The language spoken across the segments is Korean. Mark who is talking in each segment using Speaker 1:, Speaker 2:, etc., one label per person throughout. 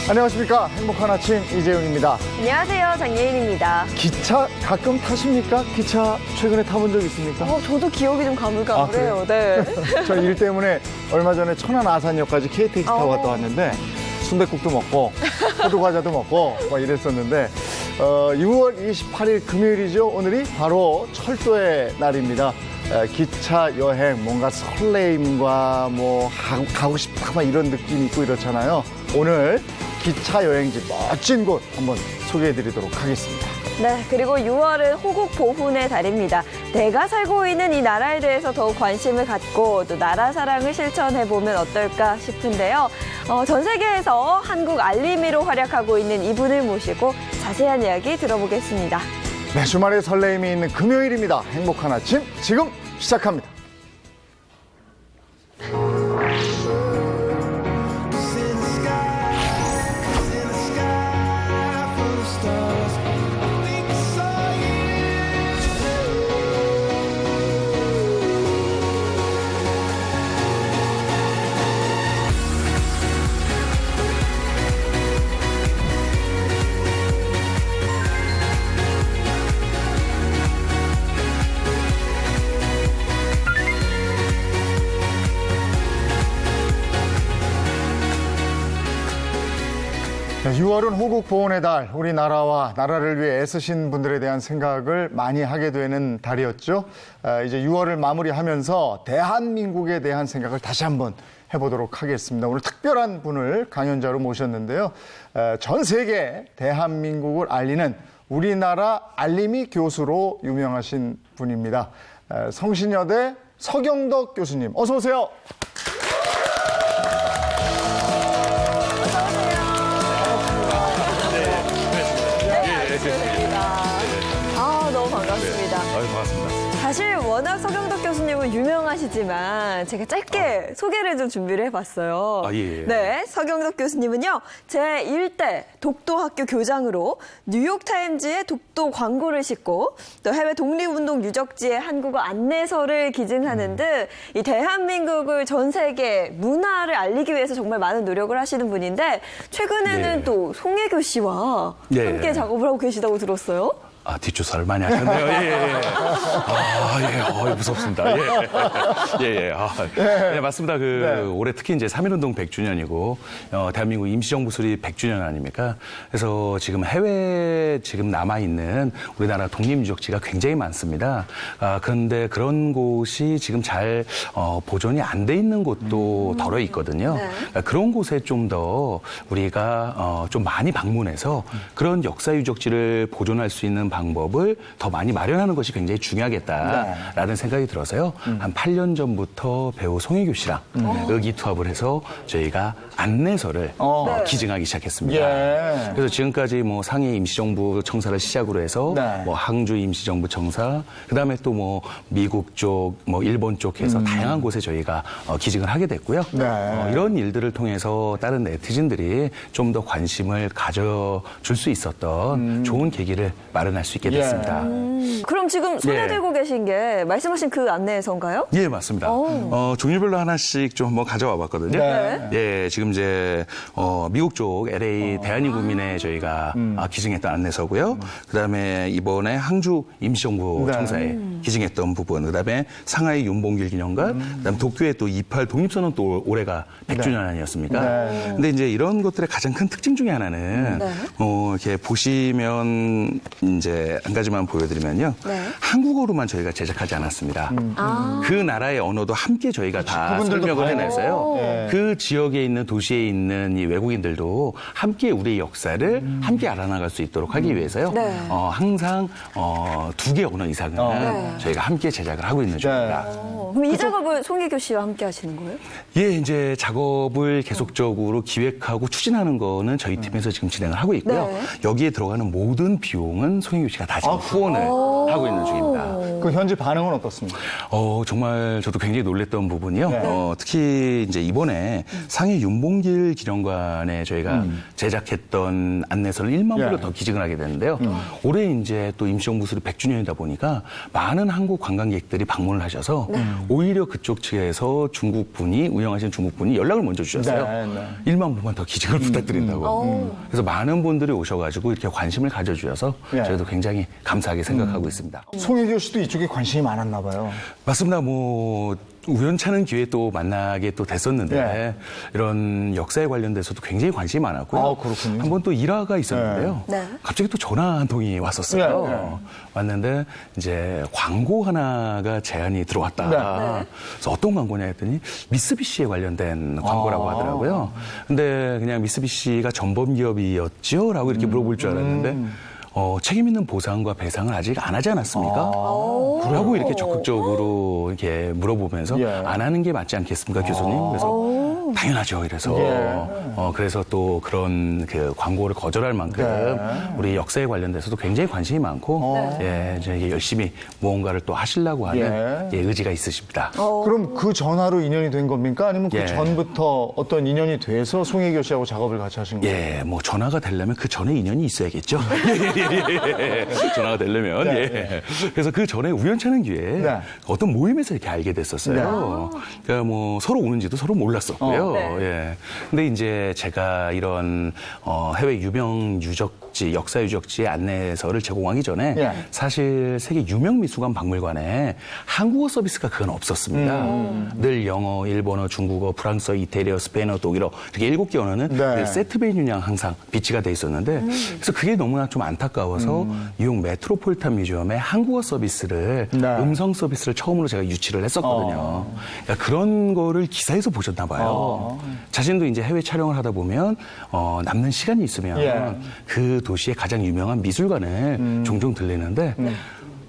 Speaker 1: 안녕하십니까. 행복한 아침 이재용입니다.
Speaker 2: 안녕하세요. 장예인입니다.
Speaker 1: 기차 가끔 타십니까? 기차 최근에 타본 적 있습니까?
Speaker 2: 저도 기억이 좀 가물가물해요. 네.
Speaker 1: 저 일 때문에 얼마 전에 천안 아산역까지 KTX 타고 갔다 왔는데 순댓국도 먹고 호두과자도 먹고 막 이랬었는데 6월 28일 금요일이죠. 오늘이 바로 철도의 날입니다. 기차 여행, 뭔가 설레임과 뭐 가고 싶다 막 이런 느낌이 있고 이렇잖아요. 오늘 기차 여행지 멋진 곳 한번 소개해드리도록 하겠습니다.
Speaker 2: 네, 그리고 6월은 호국 보훈의 달입니다. 내가 살고 있는 이 나라에 대해서 더욱 관심을 갖고 또 나라 사랑을 실천해보면 어떨까 싶은데요. 전 세계에서 한국 알림이로 활약하고 있는 이분을 모시고 자세한 이야기 들어보겠습니다.
Speaker 1: 네, 주말에 설레임이 있는 금요일입니다. 행복한 아침 지금 시작합니다. 네, 6월은 호국 보훈의 달, 우리나라와 나라를 위해 애쓰신 분들에 대한 생각을 많이 하게 되는 달이었죠. 이제 6월을 마무리하면서 대한민국에 대한 생각을 다시 한번 해보도록 하겠습니다. 오늘 특별한 분을 강연자로 모셨는데요. 전 세계 대한민국을 알리는 우리나라 알림이 교수로 유명하신 분입니다. 성신여대 서경덕 교수님, 어서 오세요.
Speaker 2: 너무 반갑습니다.
Speaker 3: 반갑습니다.
Speaker 2: 사실 워낙 서경덕 교수님은 유명하시지만 제가 짧게 소개를 좀 준비를 해봤어요.
Speaker 3: 예.
Speaker 2: 네, 서경덕 교수님은요. 제1대 독도학교 교장으로 뉴욕타임즈에 독도 광고를 싣고 또 해외 독립운동 유적지의 한국어 안내서를 기증하는 등 이 대한민국을 전 세계 문화를 알리기 위해서 정말 많은 노력을 하시는 분인데 최근에는 또 송혜교 씨와 함께 작업을 하고 계시다고 들었어요.
Speaker 3: 뒷조사를 많이 하셨네요. 무섭습니다. 맞습니다. 올해 특히 이제 3.1운동 100주년이고, 대한민국 임시정부 수립 100주년 아닙니까? 그래서 지금 해외에 지금 남아있는 우리나라 독립유적지가 굉장히 많습니다. 그런데 그런 곳이 지금 잘, 보존이 안 돼 있는 곳도 덜어 있거든요. 그런 곳에 좀 더 우리가, 좀 많이 방문해서 그런 역사유적지를 보존할 수 있는 방법을 더 많이 마련하는 것이 굉장히 중요하겠다라는 생각이 들어서요. 한 8년 전부터 배우 송혜교 씨랑 의기투합을 해서 저희가 안내서를 기증하기 시작했습니다. 그래서 지금까지 뭐 상해 임시정부 청사를 시작으로 해서 뭐 항주 임시정부 청사, 그다음에 또 뭐 미국 쪽, 뭐 일본 쪽 해서 다양한 곳에 저희가 기증을 하게 됐고요. 이런 일들을 통해서 다른 네티즌들이 좀 더 관심을 가져줄 수 있었던 좋은 계기를 마련할 수 있게 됐습니다.
Speaker 2: 그럼 지금 손에 들고 계신 게 말씀하신 그 안내서인가요?
Speaker 3: 예, 맞습니다. 종류별로 하나씩 좀 한번 가져와 봤거든요. 지금 이제 미국 쪽 LA 대한민국민에 저희가 기증했던 안내서고요. 그다음에 이번에 항주 임시정부 청사에 기증했던 부분, 그다음에 상하이 윤봉길 기념관, 그다음에 도쿄의 또 28 독립선언 또 올해가 100주년 아니었습니까? 근데 이제 이런 것들의 가장 큰 특징 중에 하나는 이렇게 보시면 이제 한 가지만 보여드리면요. 한국어로만 저희가 제작하지 않았습니다. 그 나라의 언어도 함께 저희가 다 설명을 해내서요. 그 지역에 있는 도시에 있는 이 외국인들도 함께 우리의 역사를 함께 알아나갈 수 있도록 하기 위해서요. 항상 2개 언어 이상은 저희가 함께 제작을 하고 있는 중입니다.
Speaker 2: 그럼 이 작업을 송혜교 씨와 함께 하시는 거예요?
Speaker 3: 예, 이제 작업을 계속적으로 기획하고 추진하는 거는 저희 팀에서 지금 진행을 하고 있고요.
Speaker 2: 네.
Speaker 3: 여기에 들어가는 모든 비용은 송혜교 씨가 다 지금 후원을 하고 있는 중입니다.
Speaker 1: 그 현지 반응은 어떻습니까?
Speaker 3: 정말 저도 굉장히 놀랬던 부분이요.
Speaker 1: 네.
Speaker 3: 특히 이제 이번에 상해 윤봉길 기념관에 저희가 제작했던 안내서를 1만 부를 더 기증을 하게 되는데요. 올해 이제 또 임시정부 수립 100주년이다 보니까 많은 한국 관광객들이 방문을 하셔서 오히려 그쪽 측에서 운영하시는 중국분이 연락을 먼저 주셨어요.
Speaker 1: 네.
Speaker 3: 1만 부만 더 기증을 부탁드린다고. 그래서 많은 분들이 오셔가지고 이렇게 관심을 가져주셔서
Speaker 1: 네.
Speaker 3: 저희도 굉장히 감사하게 생각하고 있습니다.
Speaker 1: 송혜교 씨도 이쪽에 관심이 많았나 봐요.
Speaker 3: 맞습니다. 우연찮은 기회에 또 만나게 또 됐었는데
Speaker 1: 네.
Speaker 3: 이런 역사에 관련돼서도 굉장히 관심이 많았고요.
Speaker 1: 아, 그렇군요.
Speaker 3: 한번 또 일화가 있었는데요.
Speaker 2: 네.
Speaker 3: 갑자기 또 전화 한 통이 왔었어요.
Speaker 1: 네.
Speaker 3: 왔는데 이제 광고 하나가 제안이 들어왔다.
Speaker 1: 네.
Speaker 3: 그래서 어떤 광고냐 했더니 미쓰비시에 관련된 광고라고 하더라고요. 근데 그냥 미쓰비시가 전범 기업이었죠? 라고 이렇게 물어볼 줄 알았는데 책임 있는 보상과 배상을 아직 안 하지 않았습니까? 라고 이렇게 적극적으로 이렇게 물어보면서
Speaker 1: 예.
Speaker 3: 안 하는 게 맞지 않겠습니까, 교수님? 그래서 당연하죠. 이래서 그래서 또 그런 그 광고를 거절할 만큼 우리 역사에 관련돼서도 굉장히 관심이 많고 이제 이게 열심히 무언가를 또 하시려고 하는 의지가 있으십니다.
Speaker 1: 그럼 그 전화로 인연이 된 겁니까? 아니면 그
Speaker 3: 예.
Speaker 1: 전부터 어떤 인연이 돼서 송혜교 씨하고 작업을 같이 하신 거예요?
Speaker 3: 예, 전화가 되려면 그 전에 인연이 있어야겠죠. 전화가 되려면.
Speaker 1: 네,
Speaker 3: 예. 그래서 그 전에 우연찮은 기회에
Speaker 1: 네.
Speaker 3: 어떤 모임에서 이렇게 알게 됐었어요. 그러니까 서로 오는지도 서로 몰랐었고요. 예. 근데 이제 제가 이런 해외 유명 유적지, 역사 유적지의 안내서를 제공하기 전에 사실 세계 유명 미술관 박물관에 한국어 서비스가 그건 없었습니다. 늘 영어, 일본어, 중국어, 프랑스어, 이태리어, 스페인어, 독일어 이렇게 7개 언어는 늘 세트 메뉴냥 항상 비치가 돼 있었는데 그래서 그게 너무나 좀 안타까워서 뉴욕 메트로폴리탄 뮤지엄에 한국어 서비스를 음성 서비스를 처음으로 제가 유치를 했었거든요. 그러니까 그런 거를 기사에서 보셨나 봐요. 자신도 이제 해외 촬영을 하다 보면 남는 시간이 있으면 그 도시의 가장 유명한 미술관을 종종 들리는데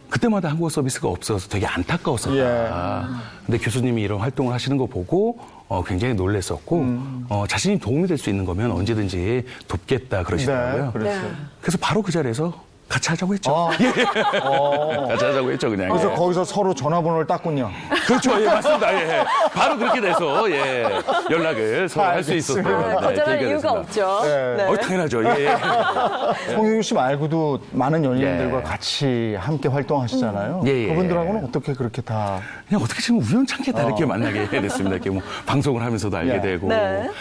Speaker 3: 그때마다 한국어 서비스가 없어서 되게 안타까웠었다. 근데 교수님이 이런 활동을 하시는 거 보고 굉장히 놀랬었고 자신이 도움이 될 수 있는 거면 언제든지 돕겠다 그러시더라고요. 그래서 바로 그 자리에서 같이 하자고 했죠. 같이 하자고 했죠, 그냥.
Speaker 1: 그래서 거기서 서로 전화번호를 땄군요.
Speaker 3: 그렇죠. 예, 맞습니다. 예. 바로 그렇게 돼서, 연락을 서로 할 수 있었던.
Speaker 2: 거절할 이유가 없죠. 네.
Speaker 3: 당연하죠. 예.
Speaker 1: 송혜교 씨 말고도 많은 연예인들과 같이 함께 활동하시잖아요. 그분들하고는 어떻게 그렇게 다.
Speaker 3: 그냥 어떻게 지금 우연찮게 다 이렇게 만나게 됐습니다. 이렇게 방송을 하면서도 알게 되고,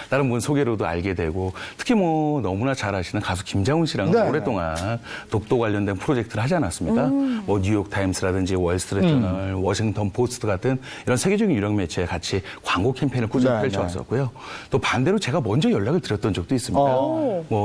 Speaker 3: 다른 분 소개로도 알게 되고, 특히 너무나 잘 아시는 가수 김장훈 씨랑 오랫동안 독도 관련된 프로젝트를 하지 않았습니까? 뉴욕타임스라든지 월스트리트저널, 워싱턴 포스트 같은 이런 세계적인 유력 매체에 같이 광고 캠페인을 꾸준히 펼쳐왔었고요. 또 반대로 제가 먼저 연락을 드렸던 적도 있습니다.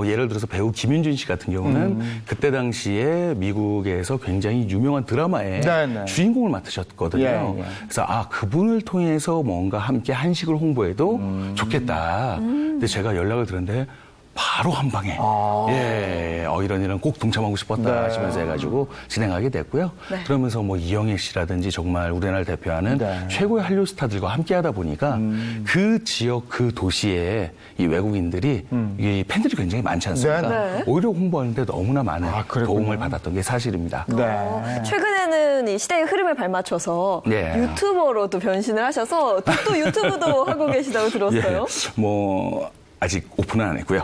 Speaker 3: 예를 들어서 배우 김윤준 씨 같은 경우는 그때 당시에 미국에서 굉장히 유명한 드라마의 주인공을 맡으셨거든요. 그래서 그분을 통해서 뭔가 함께 한식을 홍보해도 좋겠다. 근데 제가 연락을 드렸는데 바로 한 방에 이런 꼭 동참하고 싶었다 하시면서 해가지고 진행하게 됐고요. 그러면서 이영애 씨라든지 정말 우리나라를 대표하는 최고의 한류 스타들과 함께하다 보니까 그 지역 그 도시에 이 외국인들이 이 팬들이 굉장히 많지 않습니까? 오히려 홍보하는데 너무나 많은 도움을 받았던 게 사실입니다.
Speaker 2: 최근에는 이 시대의 흐름에 발맞춰서 유튜버로도 변신을 하셔서 또 유튜브도 하고 계시다고 들었어요.
Speaker 3: 아직 오픈은 안 했고요.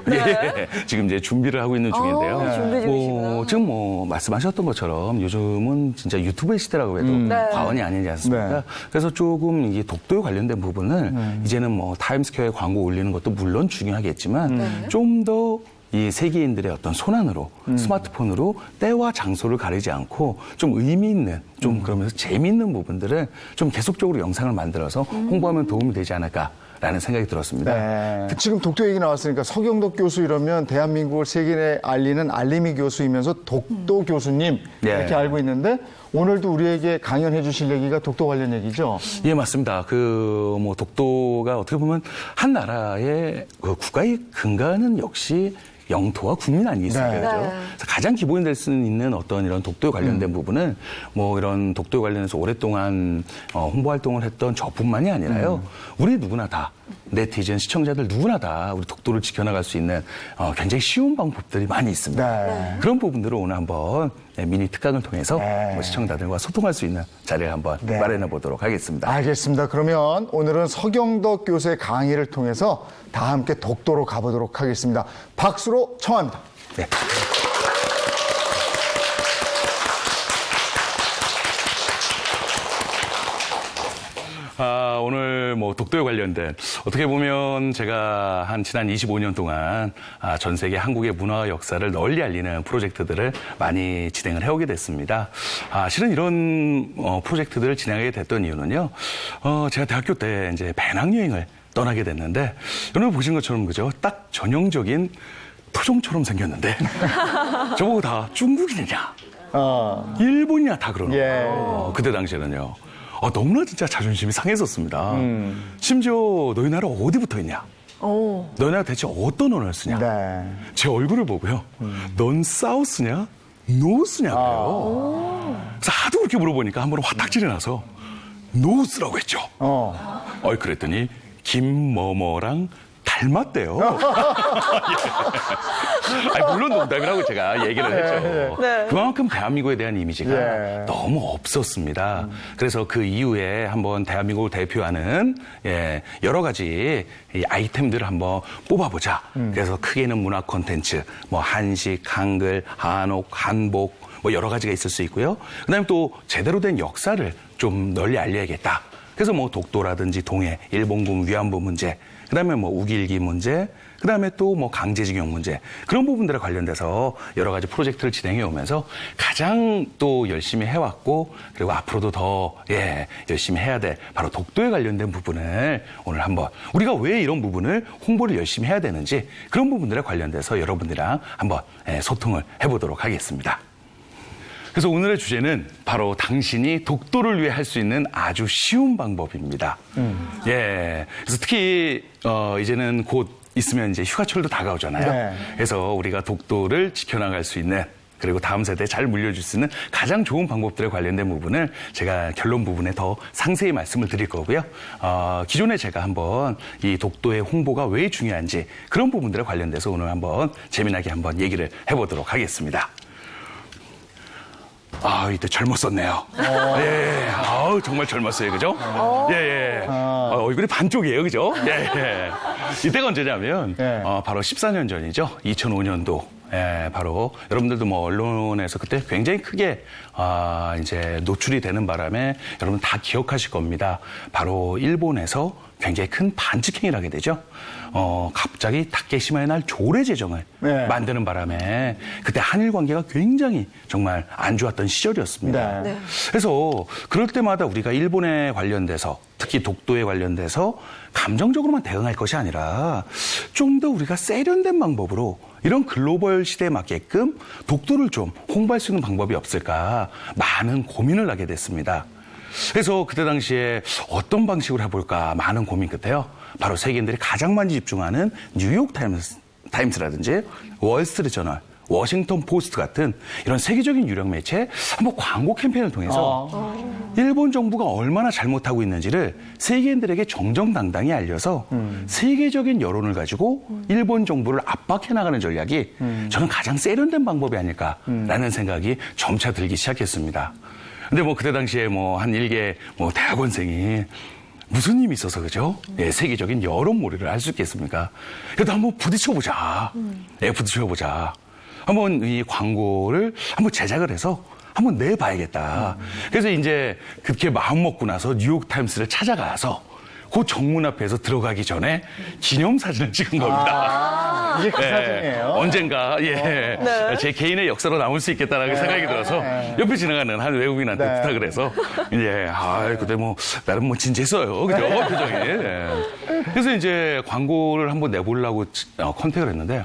Speaker 3: 지금 이제 준비를 하고 있는 중인데요.
Speaker 2: 준비 중이시구나.
Speaker 3: 지금 말씀하셨던 것처럼 요즘은 진짜 유튜브의 시대라고 해도 과언이 아니지 않습니까? 그래서 조금 이게 독도에 관련된 부분을 이제는 타임스퀘어에 광고 올리는 것도 물론 중요하겠지만 좀 더 이 세계인들의 어떤 손안으로 스마트폰으로 때와 장소를 가리지 않고 좀 의미 있는 좀 그러면서 재미있는 부분들을 좀 계속적으로 영상을 만들어서 홍보하면 도움이 되지 않을까. 라는 생각이 들었습니다.
Speaker 1: 지금 독도 얘기 나왔으니까 서경덕 교수 이러면 대한민국을 세계에 알리는 알림이 교수이면서 독도 교수님 이렇게 알고 있는데 오늘도 우리에게 강연해 주실 얘기가 독도 관련 얘기죠?
Speaker 3: 예, 맞습니다. 독도가 어떻게 보면 한 나라의 그 국가의 근간은 역시 영토와 국민 아니겠습니까?
Speaker 1: 네.
Speaker 3: 그죠?
Speaker 2: 네.
Speaker 3: 그래서 가장 기본이 될 수 있는 어떤 이런 독도에 관련된 부분은 뭐 이런 독도에 관련해서 오랫동안 홍보 활동을 했던 저뿐만이 아니라요. 우리 누구나 다 네티즌 시청자들 누구나 다 우리 독도를 지켜나갈 수 있는 굉장히 쉬운 방법들이 많이 있습니다.
Speaker 1: 네.
Speaker 3: 그런 부분들을 오늘 한번 미니 특강을 통해서
Speaker 1: 네.
Speaker 3: 뭐 시청자들과 소통할 수 있는 자리를 한번
Speaker 1: 네.
Speaker 3: 마련해 보도록 하겠습니다.
Speaker 1: 알겠습니다. 그러면 오늘은 서경덕 교수의 강의를 통해서 다 함께 독도로 가보도록 하겠습니다. 박수로 청합니다.
Speaker 3: 네. 오늘 뭐 독도에 관련된 어떻게 보면 제가 한 지난 25년 동안 전 세계 한국의 문화와 역사를 널리 알리는 프로젝트들을 많이 진행을 해오게 됐습니다. 실은 이런 프로젝트들을 진행하게 됐던 이유는요. 제가 대학교 때 이제 배낭여행을 떠나게 됐는데 여러분 보신 것처럼 그죠? 딱 전형적인 토종처럼 생겼는데 저보고 다 중국인이냐? 일본이냐 다 그러는
Speaker 1: 예.
Speaker 3: 거예요. 그때 당시에는요. 너무나 진짜 자존심이 상했었습니다. 심지어 너희 나라 어디 붙어 있냐? 너희 나라 대체 어떤 언어를 쓰냐?
Speaker 1: 네.
Speaker 3: 제 얼굴을 보고요. 넌 사우스냐? 노스냐? 그래요. 그래서 하도 그렇게 물어보니까 한 번은 화딱지를 나서 노스라고 했죠. 그랬더니 김뭐뭐랑 닮았대요. 물론 농담이라고 제가 얘기를 했죠.
Speaker 2: 네.
Speaker 3: 그만큼 대한민국에 대한 이미지가
Speaker 1: 예.
Speaker 3: 너무 없었습니다. 그래서 그 이후에 한번 대한민국을 대표하는 여러 가지 이 아이템들을 한번 뽑아보자. 그래서 크게는 문화 콘텐츠, 뭐 한식, 한글, 한옥, 한복, 뭐 여러 가지가 있을 수 있고요. 그다음에 또 제대로 된 역사를 좀 널리 알려야겠다. 그래서 뭐 독도라든지 동해, 일본군 위안부 문제, 그다음에 뭐 우길기 문제, 그다음에 또 뭐 강제징용 문제, 그런 부분들에 관련돼서 여러 가지 프로젝트를 진행해 오면서 가장 또 열심히 해왔고, 그리고 앞으로도 더 열심히 해야 될 바로 독도에 관련된 부분을 오늘 한번 우리가 왜 이런 부분을 홍보를 열심히 해야 되는지 그런 부분들에 관련돼서 여러분들이랑 한번 소통을 해보도록 하겠습니다. 그래서 오늘의 주제는 바로 당신이 독도를 위해 할 수 있는 아주 쉬운 방법입니다. 그래서 특히 이제는 곧 있으면 이제 휴가철도 다가오잖아요.
Speaker 1: 네.
Speaker 3: 그래서 우리가 독도를 지켜나갈 수 있는, 그리고 다음 세대에 잘 물려줄 수 있는 가장 좋은 방법들에 관련된 부분을 제가 결론 부분에 더 상세히 말씀을 드릴 거고요. 기존에 제가 한번 이 독도의 홍보가 왜 중요한지 그런 부분들에 관련돼서 오늘 한번 재미나게 한번 얘기를 해보도록 하겠습니다. 이때 젊었었네요. 정말 젊었어요, 그죠? 얼굴이 반쪽이에요, 그죠? 이때가 언제냐면, 바로 14년 전이죠. 2005년도. 바로 여러분들도 뭐 언론에서 그때 굉장히 크게 이제 노출이 되는 바람에 여러분 다 기억하실 겁니다. 바로 일본에서 굉장히 큰 반칙행위를 하게 되죠. 갑자기 다케시마의 날 조례 제정을 만드는 바람에 그때 한일 관계가 굉장히 정말 안 좋았던 시절이었습니다.
Speaker 1: 네.
Speaker 3: 그래서 그럴 때마다 우리가 일본에 관련돼서 특히 독도에 관련돼서 감정적으로만 대응할 것이 아니라 좀 더 우리가 세련된 방법으로 이런 글로벌 시대에 맞게끔 독도를 좀 홍보할 수 있는 방법이 없을까 많은 고민을 하게 됐습니다. 그래서 그때 당시에 어떤 방식으로 해볼까 많은 고민 끝에요. 바로 세계인들이 가장 많이 집중하는 뉴욕 타임스라든지 월스트리트 저널, 워싱턴 포스트 같은 이런 세계적인 유력 매체에 한번 광고 캠페인을 통해서 일본 정부가 얼마나 잘못하고 있는지를 세계인들에게 정정당당히 알려서 세계적인 여론을 가지고 일본 정부를 압박해 나가는 전략이 저는 가장 세련된 방법이 아닐까라는 생각이 점차 들기 시작했습니다. 근데 뭐 그때 당시에 뭐 한 일개 뭐 대학원생이 무슨 힘이 있어서 그죠? 세계적인 여론몰이를 할 수 있겠습니까? 그래도 한번 부딪혀보자. 부딪혀보자. 한번 이 광고를 한번 제작을 해서 한번 내봐야겠다. 그래서 이제 그렇게 마음 먹고 나서 뉴욕타임스를 찾아가서 그 정문 앞에서 들어가기 전에 기념사진을 찍은 겁니다.
Speaker 1: 이게 그 사진이에요?
Speaker 3: 언젠가, 제 개인의 역사로 남을 수 있겠다라는 생각이 들어서 옆에 지나가는 한 외국인한테 부탁을 해서, 그때 뭐, 나름 뭐 진지했어요. 그죠? 표정이. 그래서 이제 광고를 한번 내보려고 컨택을 했는데,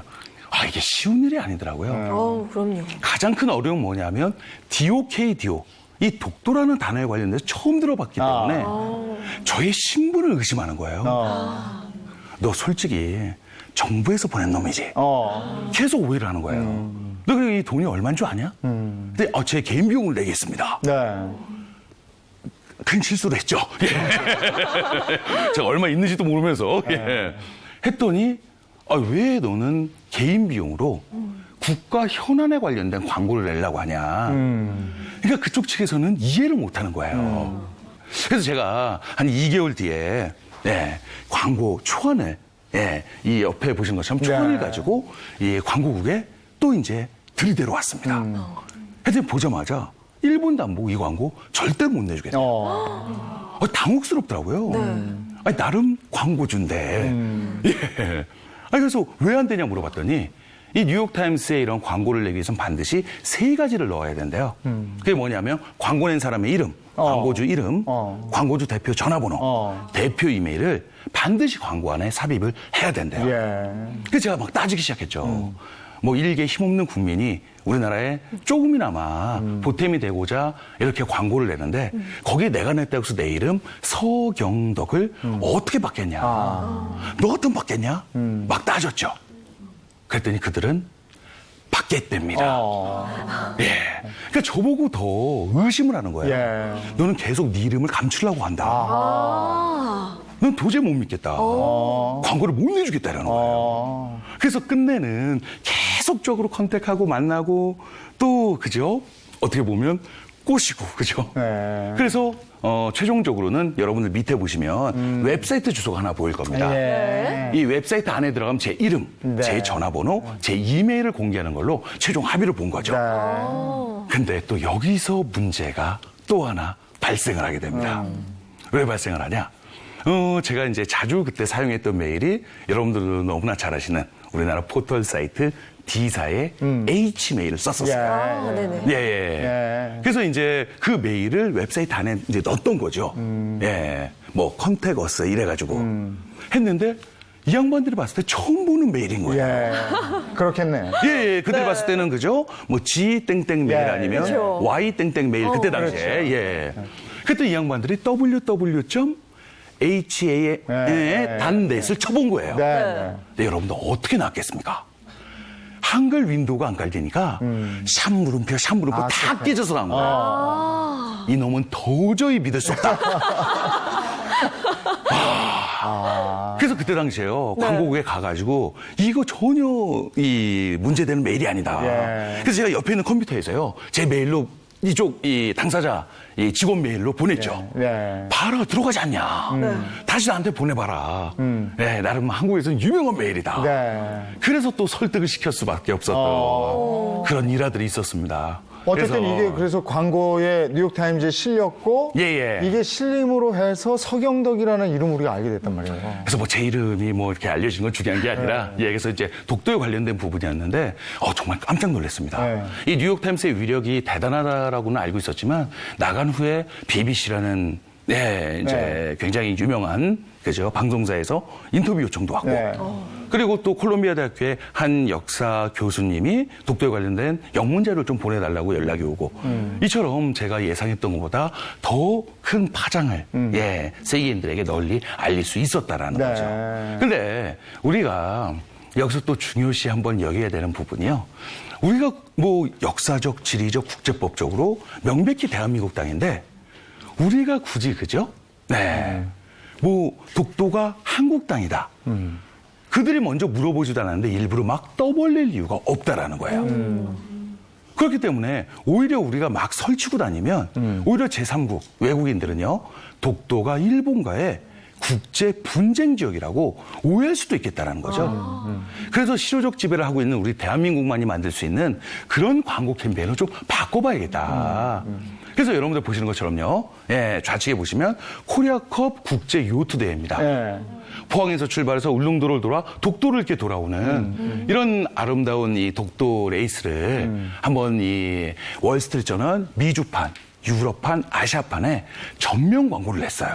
Speaker 3: 이게 쉬운 일이 아니더라고요.
Speaker 2: 그럼요.
Speaker 3: 가장 큰 어려움은 뭐냐면, DOKDO. 이 독도라는 단어에 관련돼서 처음 들어봤기 때문에 저의 신분을 의심하는 거예요. 너 솔직히 정부에서 보낸 놈이지. 계속 오해를 하는 거예요. 너 이 돈이 얼마인 줄 아냐? 근데 제 개인 비용을 내겠습니다.
Speaker 1: 네.
Speaker 3: 큰 실수를 했죠. 예. 제가 얼마 있는지도 모르면서 했더니 왜 너는 개인 비용으로 국가 현안에 관련된 광고를 내려고 하냐. 그러니까 그쪽 측에서는 이해를 못하는 거예요. 그래서 제가 한 2개월 뒤에 광고 초안을 이 옆에 보시는 것처럼 초안을 가지고 이 광고국에 또 이제 들이대러 왔습니다. 하여튼 보자마자 1분도 안 보고 이 광고 절대로 못 내주겠다. 당혹스럽더라고요. 아니, 나름 광고주인데. 아니, 그래서 왜 안 되냐 물어봤더니 이 뉴욕타임스에 이런 광고를 내기 위해서는 반드시 3가지를 넣어야 된대요. 그게 뭐냐면 광고 낸 사람의 이름, 광고주 이름, 광고주 대표 전화번호, 대표 이메일을 반드시 광고 안에 삽입을 해야 된대요. 그래서 제가 막 따지기 시작했죠. 뭐 일개 힘없는 국민이 우리나라에 조금이나마 보탬이 되고자 이렇게 광고를 내는데 거기에 내가 냈다고 해서 내 이름 서경덕을 어떻게 받겠냐. 너 같으면 받겠냐? 막 따졌죠. 그랬더니 그들은 받겠답니다. 그러니까 저보고 더 의심을 하는 거예요. 너는 계속 네 이름을 감추려고 한다. 넌 도저히 못 믿겠다. 광고를 못 내주겠다라는 거예요. 그래서 끝내는 계속적으로 컨택하고 만나고 또 그죠? 어떻게 보면 꼬시고 그죠? 그래서 최종적으로는 여러분들 밑에 보시면 웹사이트 주소가 하나 보일 겁니다. 이 웹사이트 안에 들어가면 제 이름, 제 전화번호, 제 이메일을 공개하는 걸로 최종 합의를 본 거죠. 근데 또 여기서 문제가 또 하나 발생을 하게 됩니다. 왜 발생을 하냐? 제가 이제 자주 그때 사용했던 메일이 여러분들도 너무나 잘 아시는 우리나라 포털 사이트 D사의 H메일을 썼었어요.
Speaker 2: 네네.
Speaker 3: 그래서 이제 그 메일을 웹사이트 안에 이제 넣었던 거죠. 뭐 컨택어스 이래가지고 했는데 이 양반들이 봤을 때 처음 보는 메일인 거예요.
Speaker 1: 그렇겠네.
Speaker 3: 그때 봤을 때는 그죠? 뭐 G 땡땡 메일 아니면
Speaker 2: 그렇죠.
Speaker 3: Y 땡땡 메일 그때 당시에. 그때 이 양반들이 www.ha의 단넷을 쳐본 거예요. 근데 여러분들 어떻게 나왔겠습니까? 한글 윈도우가 안 깔리니까 샵 물음표 다 깨져서 나온 거예요. 이놈은 도저히 믿을 수 없다. 그래서 그때 당시에요. 광고국에 가가지고 이거 전혀 이 문제되는 메일이 아니다. 그래서 제가 옆에 있는 컴퓨터에서요. 제 메일로 이쪽 이 당사자 이 직원 메일로 보냈죠. 봐라 들어가지 않냐. 다시 나한테 보내봐라. 나름 한국에서는 유명한 메일이다. 그래서 또 설득을 시킬 수밖에 없었던 그런 일화들이 있었습니다.
Speaker 1: 어쨌든 이게 그래서 광고에 뉴욕타임즈에 실렸고 이게 실림으로 해서 서경덕이라는 이름 우리가 알게 됐단 말이에요.
Speaker 3: 그래서 뭐 제 이름이 뭐 이렇게 알려진 건 중요한 게 아니라 그래서 이제 독도에 관련된 부분이었는데 정말 깜짝 놀랐습니다. 이 뉴욕타임스의 위력이 대단하다라고는 알고 있었지만 나간 후에 BBC라는 이제 굉장히 유명한 그죠 방송사에서 인터뷰 요청도 왔고 그리고 또 콜롬비아 대학교의 한 역사 교수님이 독도에 관련된 영문자료를 좀 보내달라고 연락이 오고 이처럼 제가 예상했던 것보다 더 큰 파장을 세계인들에게 널리 알릴 수 있었다라는 거죠. 근데 우리가 여기서 또 중요시 한번 여겨야 되는 부분이요. 우리가 뭐 역사적, 지리적, 국제법적으로 명백히 대한민국 땅인데 우리가 굳이 그죠? 뭐 독도가 한국 땅이다. 그들이 먼저 물어보지도 않았는데 일부러 막 떠벌릴 이유가 없다라는 거예요. 그렇기 때문에 오히려 우리가 막 설치고 다니면 오히려 제3국 외국인들은요. 독도가 일본과의 국제 분쟁 지역이라고 오해할 수도 있겠다라는 거죠. 그래서 실효적 지배를 하고 있는 우리 대한민국만이 만들 수 있는 그런 광고 캠페인을 좀 바꿔봐야겠다. 그래서 여러분들 보시는 것처럼요. 좌측에 보시면 코리아컵 국제 요트 대회입니다. 포항에서 출발해서 울릉도를 돌아 독도를 이렇게 돌아오는 이런 아름다운 이 독도 레이스를 한번 이 월스트리트저널 미주판, 유럽판, 아시아판에 전면 광고를 냈어요.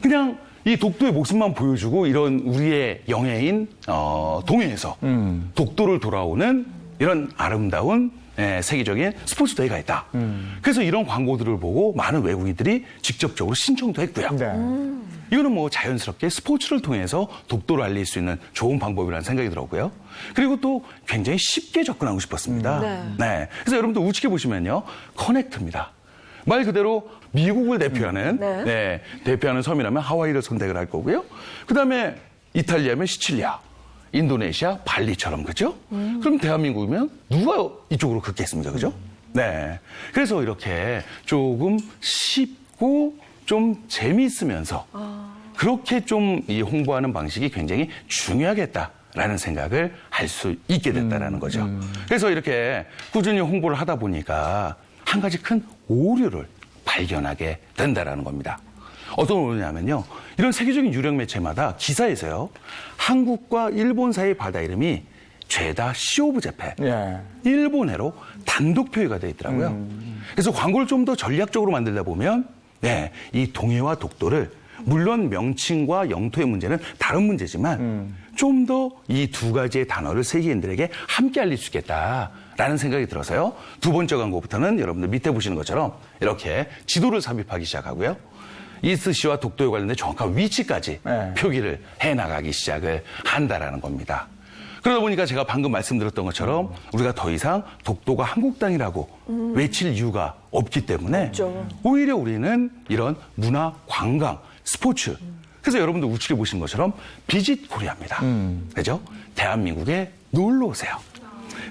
Speaker 3: 그냥 이 독도의 모습만 보여주고 이런 우리의 영예인 동해에서 독도를 돌아오는 이런 아름다운 세계적인 스포츠 대회가 있다. 그래서 이런 광고들을 보고 많은 외국인들이 직접적으로 신청도 했고요.
Speaker 1: 네.
Speaker 3: 이거는 뭐 자연스럽게 스포츠를 통해서 독도를 알릴 수 있는 좋은 방법이라는 생각이 들었고요. 그리고 또 굉장히 쉽게 접근하고 싶었습니다. 네. 그래서 여러분들 우측에 보시면요. 커넥트입니다. 말 그대로 미국을 대표하는 대표하는 섬이라면 하와이를 선택을 할 거고요. 그다음에 이탈리아면 시칠리아, 인도네시아, 발리처럼 그죠? 그럼 대한민국이면 누가 이쪽으로 긋겠습니까, 그죠? 네. 그래서 이렇게 조금 쉽고 좀 재미있으면서 그렇게 좀 이 홍보하는 방식이 굉장히 중요하겠다라는 생각을 할 수 있게 됐다라는 거죠. 그래서 이렇게 꾸준히 홍보를 하다 보니까 한 가지 큰 오류를 발견하게 된다라는 겁니다. 어떤 오류냐면요. 이런 세계적인 유력 매체마다 기사에서요. 한국과 일본 사이의 바다 이름이 죄다 시오브 재팬.
Speaker 1: 예.
Speaker 3: 일본해로 단독 표기가 되어 있더라고요. 그래서 광고를 좀 더 전략적으로 만들다 보면 이 동해와 독도를 물론 명칭과 영토의 문제는 다른 문제지만 좀 더 이 두 가지의 단어를 세계인들에게 함께 알릴 수 있겠다라는 생각이 들어서요. 두 번째 광고부터는 여러분들 밑에 보시는 것처럼 이렇게 지도를 삽입하기 시작하고요. 이스시와 독도에 관련된 정확한 위치까지 표기를 해나가기 시작을 한다라는 겁니다. 그러다 보니까 제가 방금 말씀드렸던 것처럼 우리가 더 이상 독도가 한국 땅이라고 외칠 이유가 없기 때문에 오히려 우리는 이런 문화, 관광, 스포츠 그래서 여러분들 우측에 보시는 것처럼 비짓 코리아입니다. 그죠? 대한민국에 놀러 오세요.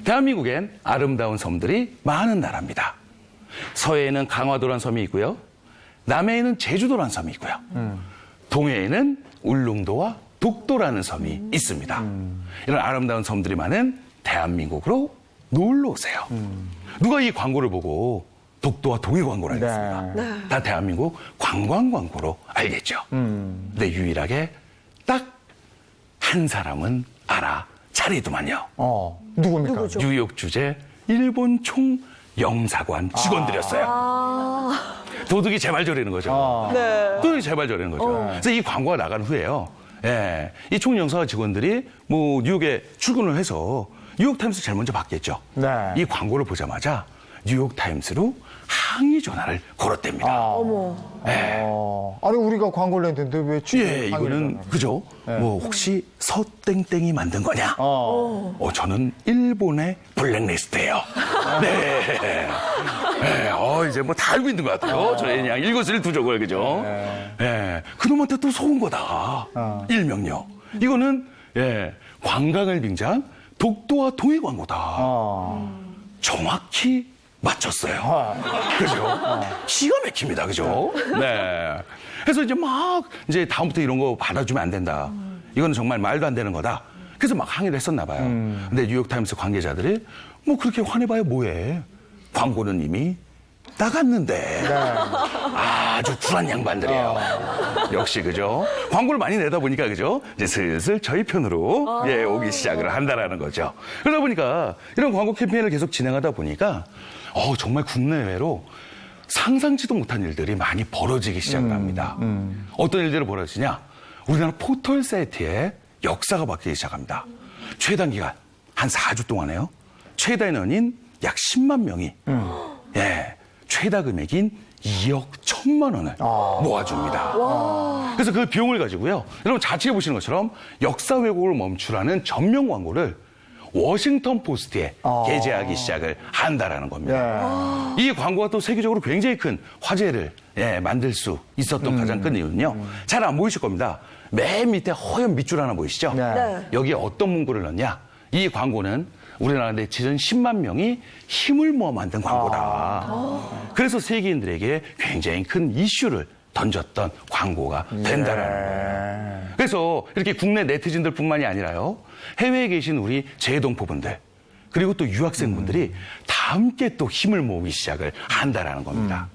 Speaker 3: 대한민국엔 아름다운 섬들이 많은 나라입니다. 서해에는 강화도란 섬이 있고요. 남해에는 제주도라는 섬이 있고요. 동해에는 울릉도와 독도라는 섬이 있습니다. 이런 아름다운 섬들이 많은 대한민국으로 놀러 오세요. 누가 이 광고를 보고 독도와 동해 광고를 알겠습니다. 다 대한민국 관광 광고로 알겠죠. 근데 유일하게 딱 한 사람은 알아 차리더만요.
Speaker 1: 누굽니까?
Speaker 2: 누구죠?
Speaker 3: 뉴욕 주재 일본 총 영사관 직원들이었어요. 도둑이 제발 저리는 거죠. 도둑이 제발 저리는 거죠. 그래서 이 광고가 나간 후에요. 이 총영사관 직원들이 뭐 뉴욕에 출근을 해서 뉴욕타임스 제일 먼저 봤겠죠. 이 광고를 보자마자 뉴욕타임스로 항의 전화를 걸었답니다.
Speaker 1: 아니 우리가 광고를 냈는데 왜 지금
Speaker 3: 이거는 그죠? 뭐 혹시 서땡땡이 만든 거냐? 저는 일본의 블랙리스트예요. 이제 뭐 다 알고 있는 것 같아요. 저 그냥 일거수일투족을 그죠? 그놈한테 또 속은 거다. 일명요. 이거는 관광을 빙자한 독도와 동해 광고다. 정확히 맞췄어요. 그죠? 기가 막힙니다. 그죠? 그래서 이제 다음부터 이런 거 받아주면 안 된다. 이건 정말 말도 안 되는 거다. 그래서 막 항의를 했었나 봐요. 근데 뉴욕타임스 관계자들이 뭐 그렇게 화내봐야 뭐해. 광고는 이미 나갔는데. 아주 쿨한 양반들이에요. 역시 그죠? 광고를 많이 내다 보니까 그죠? 이제 슬슬 저희 편으로 오기 시작을 한다라는 거죠. 그러다 보니까 이런 광고 캠페인을 계속 진행하다 보니까 정말 국내외로 상상치도 못한 일들이 많이 벌어지기 시작을 합니다. 어떤 일들이 벌어지냐? 우리나라 포털 사이트의 역사가 바뀌기 시작합니다. 최단 기간 한 4주 동안에요. 최다 인원인 약 10만 명이 최다 금액인 2억 1천만 원을 모아줍니다. 그래서 그 비용을 가지고요. 여러분 자세히 보시는 것처럼 역사 왜곡을 멈추라는 전면 광고를 워싱턴 포스트에 게재하기 시작을 한다라는 겁니다. 이 광고가 또 세계적으로 굉장히 큰 화제를 만들 수 있었던 가장 큰 이유는요. 잘 안 보이실 겁니다. 맨 밑에 허연 밑줄 하나 보이시죠? 여기에 어떤 문구를 넣냐? 이 광고는 우리나라 네티즌 10만 명이 힘을 모아 만든 광고다. 그래서 세계인들에게 굉장히 큰 이슈를 던졌던 광고가 된다라는 거예요. 그래서 이렇게 국내 네티즌들뿐만이 아니라요. 해외에 계신 우리 재동포분들 그리고 또 유학생분들이 다 함께 또 힘을 모으기 시작을 한다라는 겁니다.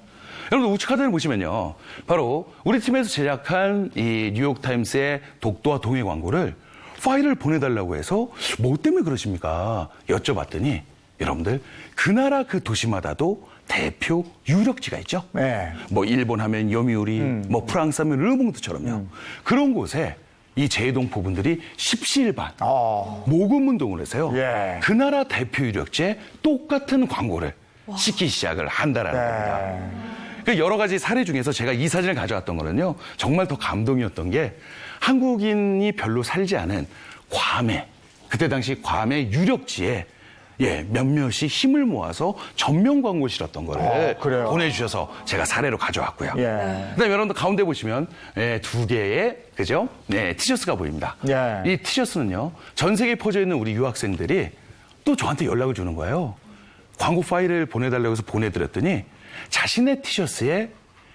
Speaker 3: 여러분 우측 화면을 보시면요. 바로 우리 팀에서 제작한 이 뉴욕타임스의 독도와 동해 광고를 파일을 보내달라고 해서 뭐 때문에 그러십니까? 여쭤봤더니 여러분들 그 나라 그 도시마다도 대표 유력지가 있죠. 뭐 일본 하면 요미우리, 뭐 프랑스 하면 르몽드처럼요. 그런 곳에 이 재해동포 분들이 십시일반
Speaker 1: 아.
Speaker 3: 모금 운동을 해서요.
Speaker 1: 예.
Speaker 3: 그 나라 대표 유력지에 똑같은 광고를 싣기 시작을 한다라는 겁니다.
Speaker 1: 네.
Speaker 3: 그 여러 가지 사례 중에서 제가 이 사진을 가져왔던 거는요. 정말 더 감동이었던 게 한국인이 별로 살지 않은 괌에 그때 당시 괌의 유력지에 몇몇이 힘을 모아서 전면 광고 실었던 거를
Speaker 1: 그래요?
Speaker 3: 보내주셔서 제가 사례로 가져왔고요.
Speaker 1: 예.
Speaker 3: 그다음에 여러분들 가운데 보시면 두 개의 그죠? 티셔츠가 보입니다.
Speaker 1: 예.
Speaker 3: 이 티셔츠는요. 전 세계에 퍼져 있는 우리 유학생들이 또 저한테 연락을 주는 거예요. 광고 파일을 보내달라고 해서 보내드렸더니 자신의 티셔츠에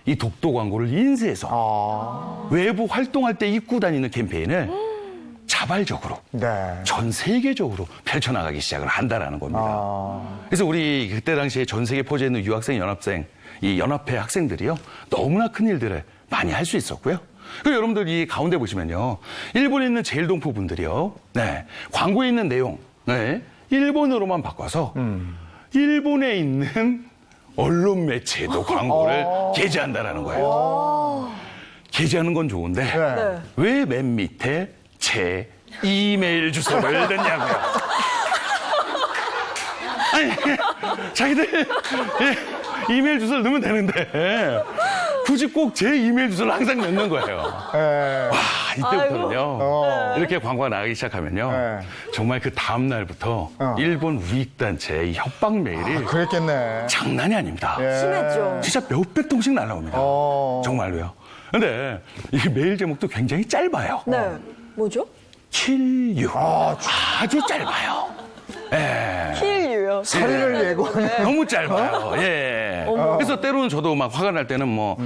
Speaker 3: 이 독도 광고를 인쇄해서 외부 활동할 때 입고 다니는 캠페인을 자발적으로
Speaker 1: 네.
Speaker 3: 전 세계적으로 펼쳐나가기 시작을 한다라는 겁니다. 그래서 우리 그때 당시에 전 세계에 퍼져 있는 유학생, 연합생, 이 연합회 학생들이요. 너무나 큰 일들을 많이 할 수 있었고요. 그리고 여러분들 이 가운데 보시면요. 일본에 있는 제일동포 분들이요. 네. 광고에 있는 내용, 네. 일본어로만 바꿔서 일본에 있는 언론 매체에도 광고를 게재한다라는 거예요. 게재하는 건 좋은데
Speaker 1: 네.
Speaker 3: 왜 맨 밑에 제 이메일 주소를 넣냐고요. 아니, 자기들 이메일 주소를 넣으면 되는데 굳이 꼭 제 이메일 주소를 항상 넣는 거예요.
Speaker 1: 예.
Speaker 3: 와, 이때부터는요. 이렇게 광고가 나가기 시작하면요.
Speaker 1: 네.
Speaker 3: 정말 그 다음 날부터 일본 우익단체의 협박 메일이
Speaker 1: 그랬겠네.
Speaker 3: 장난이 아닙니다.
Speaker 1: 예.
Speaker 2: 심했죠.
Speaker 3: 진짜 몇백 통씩 날라옵니다. 정말로요. 근데 이 메일 제목도 굉장히 짧아요.
Speaker 2: 네. 뭐죠?
Speaker 3: Kill you. 아주 짧아요. 예.
Speaker 2: 킬유요.
Speaker 1: 살인을 예고하네.
Speaker 3: 너무 짧아요. 예. 그래서 때로는 저도 막 화가 날 때는 뭐,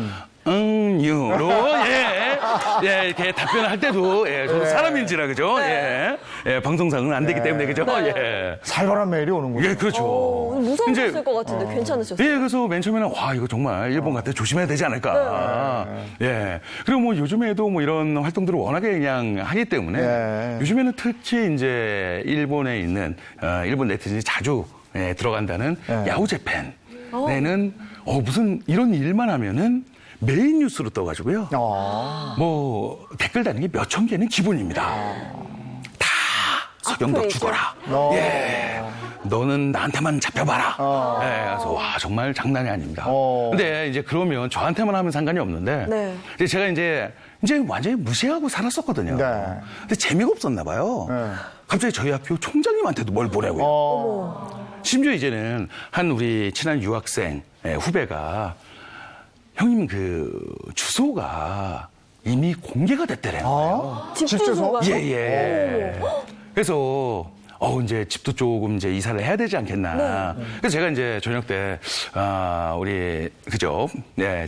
Speaker 3: 유로, 이렇게 답변을 할 때도, 저도 사람인지라, 그죠? 방송상은 안 되기 때문에, 그죠?
Speaker 1: 살벌한 메일이 오는군요.
Speaker 3: 예, 그렇죠.
Speaker 2: 무서웠을 것 같은데 괜찮으셨어요?
Speaker 3: 그래서 맨 처음에는, 와, 이거 정말 일본 갈 때 조심해야 되지 않을까. 그리고 뭐 요즘에도 뭐 이런 활동들을 워낙에 그냥 하기 때문에, 요즘에는 특히 이제 일본에 있는, 일본 네티즌이 자주 들어간다는 야후재팬에는 무슨 이런 일만 하면은 메인 뉴스로 떠가지고요. 뭐 댓글 다는 게 몇천 개는 기본입니다. 다 서경덕
Speaker 2: 악플이죠.
Speaker 3: 죽어라. 너는 나한테만 잡혀봐라. 그래서 와 정말 장난이 아닙니다. 근데 이제 그러면 저한테만 하면 상관이 없는데
Speaker 2: 네.
Speaker 3: 이제 제가 이제 완전히 무시하고 살았었거든요.
Speaker 1: 네.
Speaker 3: 근데 재미가 없었나 봐요. 갑자기 저희 학교 총장님한테도 뭘 보내고요. 심지어 이제는 한 우리 친한 유학생 후배가 형님 그 주소가 이미 공개가 됐대래요.
Speaker 2: 집 주소가?
Speaker 3: 예. 그래서 이제 집도 조금 이제 이사를 해야 되지 않겠나. 그래서 제가 이제 저녁 때 우리 그죠?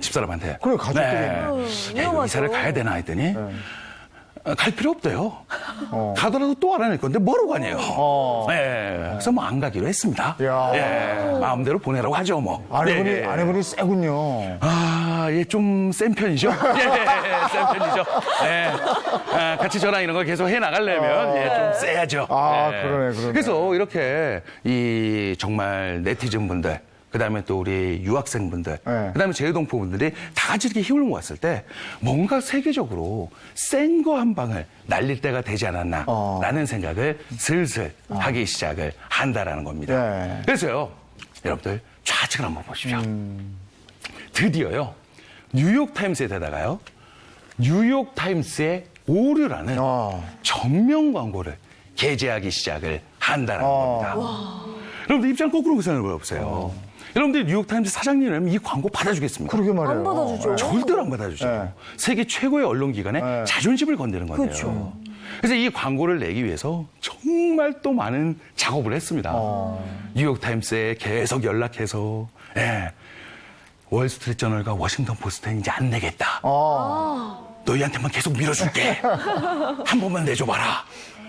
Speaker 3: 집사람한테
Speaker 1: 그래, 가족들이.
Speaker 2: 위험하죠.
Speaker 3: 이사를 가야 되나 했더니 갈 필요 없대요. 가더라도 또 알아낼 건데 뭐로 가냐요. 그래서 뭐 안 가기로 했습니다.
Speaker 1: 야.
Speaker 3: 마음대로 보내라고 하죠 뭐.
Speaker 1: 아내분이 세군요.
Speaker 3: 좀 센 편이죠. 센 편이죠. 같이 저랑 이런 걸 계속 해 나가려면 좀 세야죠.
Speaker 1: 그러네.
Speaker 3: 그래서 이렇게 이 정말 네티즌 분들, 그다음에 또 우리 유학생분들, 그다음에 재외동포 분들이 다 같이 이렇게 힘을 모았을 때 뭔가 세계적으로 센 거 한 방을 날릴 때가 되지 않았나라는 생각을 슬슬 하기 시작을 한다라는 겁니다. 그래서요, 여러분들 좌측을 한번 보십시오. 드디어요, 뉴욕타임스에다가요, 뉴욕타임스의 오류라는 전면 광고를 게재하기 시작을 한다는 겁니다. 여러분들 입장 거꾸로 생각을 해보세요. 여러분들 뉴욕타임스 사장님은 이 광고 받아주겠습니까?
Speaker 1: 그러게 말이에요.
Speaker 2: 안 받아주죠.
Speaker 3: 절대로 안 받아주죠. 세계 최고의 언론기관의 자존심을 건드는 건데요.
Speaker 2: 그렇죠.
Speaker 3: 그래서 이 광고를 내기 위해서 정말 또 많은 작업을 했습니다. 뉴욕타임스에 계속 연락해서 월스트리트저널과 워싱턴 포스트는 이제 안 내겠다. 너희한테만 계속 밀어줄게. 한 번만 내줘봐라.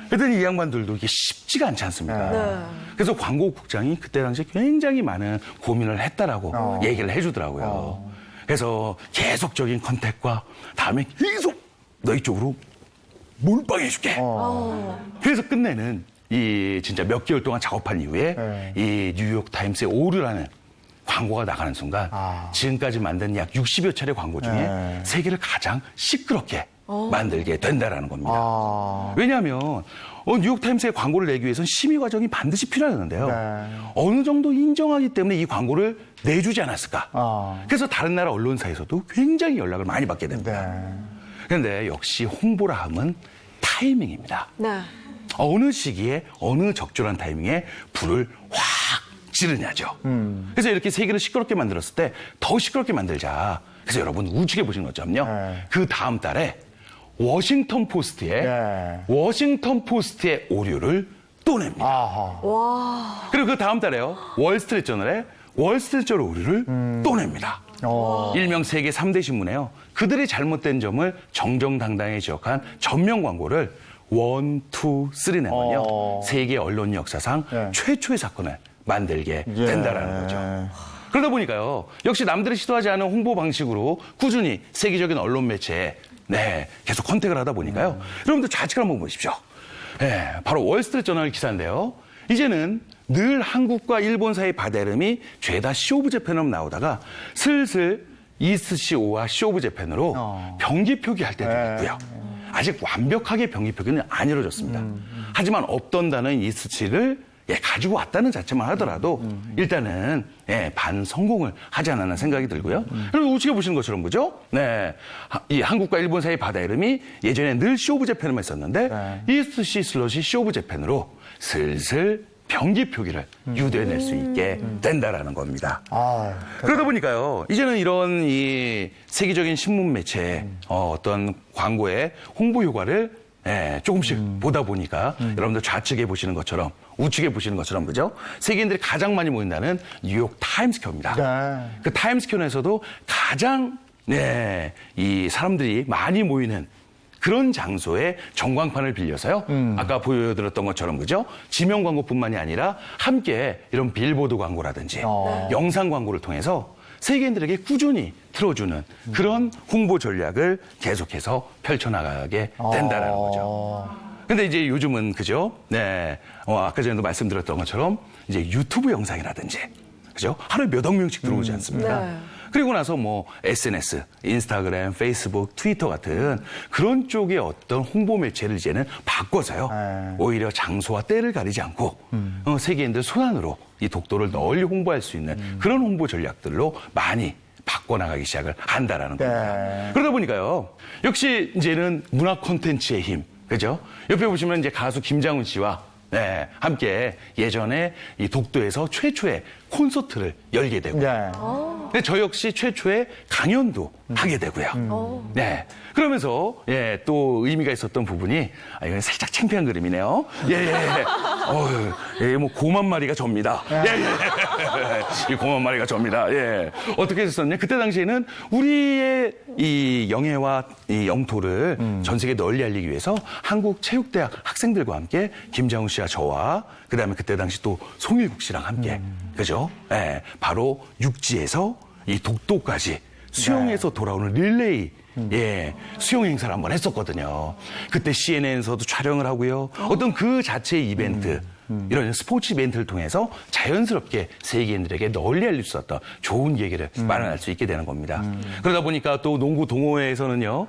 Speaker 3: 그랬더니 이 양반들도 이게 쉽지가 않지 않습니까? 그래서 광고국장이 그때 당시에 굉장히 많은 고민을 했다라고 얘기를 해주더라고요. 그래서 계속적인 컨택과 다음에 계속 너희 쪽으로 몰빵해줄게. 그래서 끝내는 이 진짜 몇 개월 동안 작업한 이후에 이 뉴욕타임스의 오류라는 광고가 나가는 순간 지금까지 만든 약 60여 차례 광고 중에 세계를 가장 시끄럽게 만들게 된다라는 겁니다.
Speaker 1: 아.
Speaker 3: 왜냐하면 뉴욕타임스에 광고를 내기 위해서는 심의 과정이 반드시 필요하는데요.
Speaker 1: 네.
Speaker 3: 어느 정도 인정하기 때문에 이 광고를 내주지 않았을까.
Speaker 1: 아.
Speaker 3: 그래서 다른 나라 언론사에서도 굉장히 연락을 많이 받게 됩니다.
Speaker 1: 네.
Speaker 3: 그런데 역시 홍보라 함은 타이밍입니다.
Speaker 2: 네.
Speaker 3: 어느 시기에 어느 적절한 타이밍에 불을 확 지르냐죠. 그래서 이렇게 세계를 시끄럽게 만들었을 때 더 시끄럽게 만들자. 그래서 여러분 우측에 보시는 것처럼요.
Speaker 1: 네.
Speaker 3: 그 다음 달에 워싱턴 포스트에
Speaker 1: 네.
Speaker 3: 워싱턴 포스트의 오류를 또 냅니다.
Speaker 1: 아하.
Speaker 2: 와.
Speaker 3: 그리고 그 다음 달에요. 월스트리트저널에 월스트리트저널 오류를 또 냅니다. 일명 세계 3대 신문에요. 그들의 잘못된 점을 정정당당히 지적한 전면 광고를 1, 2, 3 내면요. 세계 언론 역사상
Speaker 1: 네.
Speaker 3: 최초의 사건을 만들게
Speaker 1: 예.
Speaker 3: 된다라는 거죠. 그러다 보니까요. 역시 남들이 시도하지 않은 홍보 방식으로 꾸준히 세계적인 언론 매체에 계속 컨택을 하다 보니까요. 여러분들 좌측을 한번 보십시오. 바로 월스트리트저널 기사인데요. 이제는 늘 한국과 일본 사이 바다름이 죄다 쇼오브 재팬으로 나오다가 슬슬 이스시오와 쇼오브 재팬으로 병기 표기할 때도 있고요. 아직 완벽하게 병기 표기는 안 이루어졌습니다. 하지만 없던 단어인 이스치를 가지고 왔다는 자체만 하더라도 일단은 반성공을 하지 않았나 생각이 들고요. 그리고 우측에 보시는 것처럼 그죠? 이 한국과 일본 사이 바다 이름이 예전에 늘 쇼오브 재팬으로만 있었는데 이스트시 슬롯이 쇼오브 재팬으로 슬슬 병기 표기를 유도해낼 수 있게 된다라는 겁니다.
Speaker 1: 아,
Speaker 3: 그러다 보니까요, 이제는 이런 이 세계적인 신문 매체의 어떤 광고의 홍보 효과를 조금씩 보다 보니까 여러분들 좌측에 보시는 것처럼 우측에 보시는 것처럼 그죠? 세계인들이 가장 많이 모인다는 뉴욕 타임스퀘어입니다.
Speaker 1: 네.
Speaker 3: 그 타임스퀘어에서도 가장 이 사람들이 많이 모이는 그런 장소에 전광판을 빌려서요. 아까 보여드렸던 것처럼 그죠? 지명 광고뿐만이 아니라 함께 이런 빌보드 광고라든지 영상 광고를 통해서 세계인들에게 꾸준히 틀어주는 그런 홍보 전략을 계속해서 펼쳐나가게 된다는 거죠. 근데 이제 요즘은 그죠? 아까 전에도 말씀드렸던 것처럼 이제 유튜브 영상이라든지 그죠? 하루에 몇억 명씩 들어오지 않습니까?
Speaker 2: 네.
Speaker 3: 그리고 나서 뭐 SNS, 인스타그램, 페이스북, 트위터 같은 그런 쪽의 어떤 홍보 매체를 이제는 바꿔서요. 오히려 장소와 때를 가리지 않고 세계인들 손안으로 이 독도를 널리 홍보할 수 있는 그런 홍보 전략들로 많이 바꿔나가기 시작을 한다라는 겁니다. 그러다 보니까요. 역시 이제는 문화 콘텐츠의 힘. 그죠? 옆에 보시면 이제 가수 김장훈 씨와 함께 예전에 이 독도에서 최초의 콘서트를 열게 되고 근데 저 역시 최초의 강연도 하게 되고요. 그러면서 또 의미가 있었던 부분이 이건 살짝 창피한 그림이네요. 뭐 고만 마리가 접니다. 이 고만 마리가 접니다. 어떻게 했었냐? 그때 당시에는 우리의 이 영예와 이 영토를 전 세계 널리 알리기 위해서 한국 체육대학 학생들과 함께 김장훈 씨와 저와 그다음에 그때 당시 또 송일국 씨랑 함께 그죠? 바로 육지에서 이 독도까지 수영해서 돌아오는 릴레이 수영 행사를 한번 했었거든요. 그때 CNN에서도 촬영을 하고요. 어떤 그 자체의 이벤트, 이런 스포츠 이벤트를 통해서 자연스럽게 세계인들에게 널리 알릴 수 있었던 좋은 계기를 마련할 수 있게 되는 겁니다. 그러다 보니까 또 농구 동호회에서는요,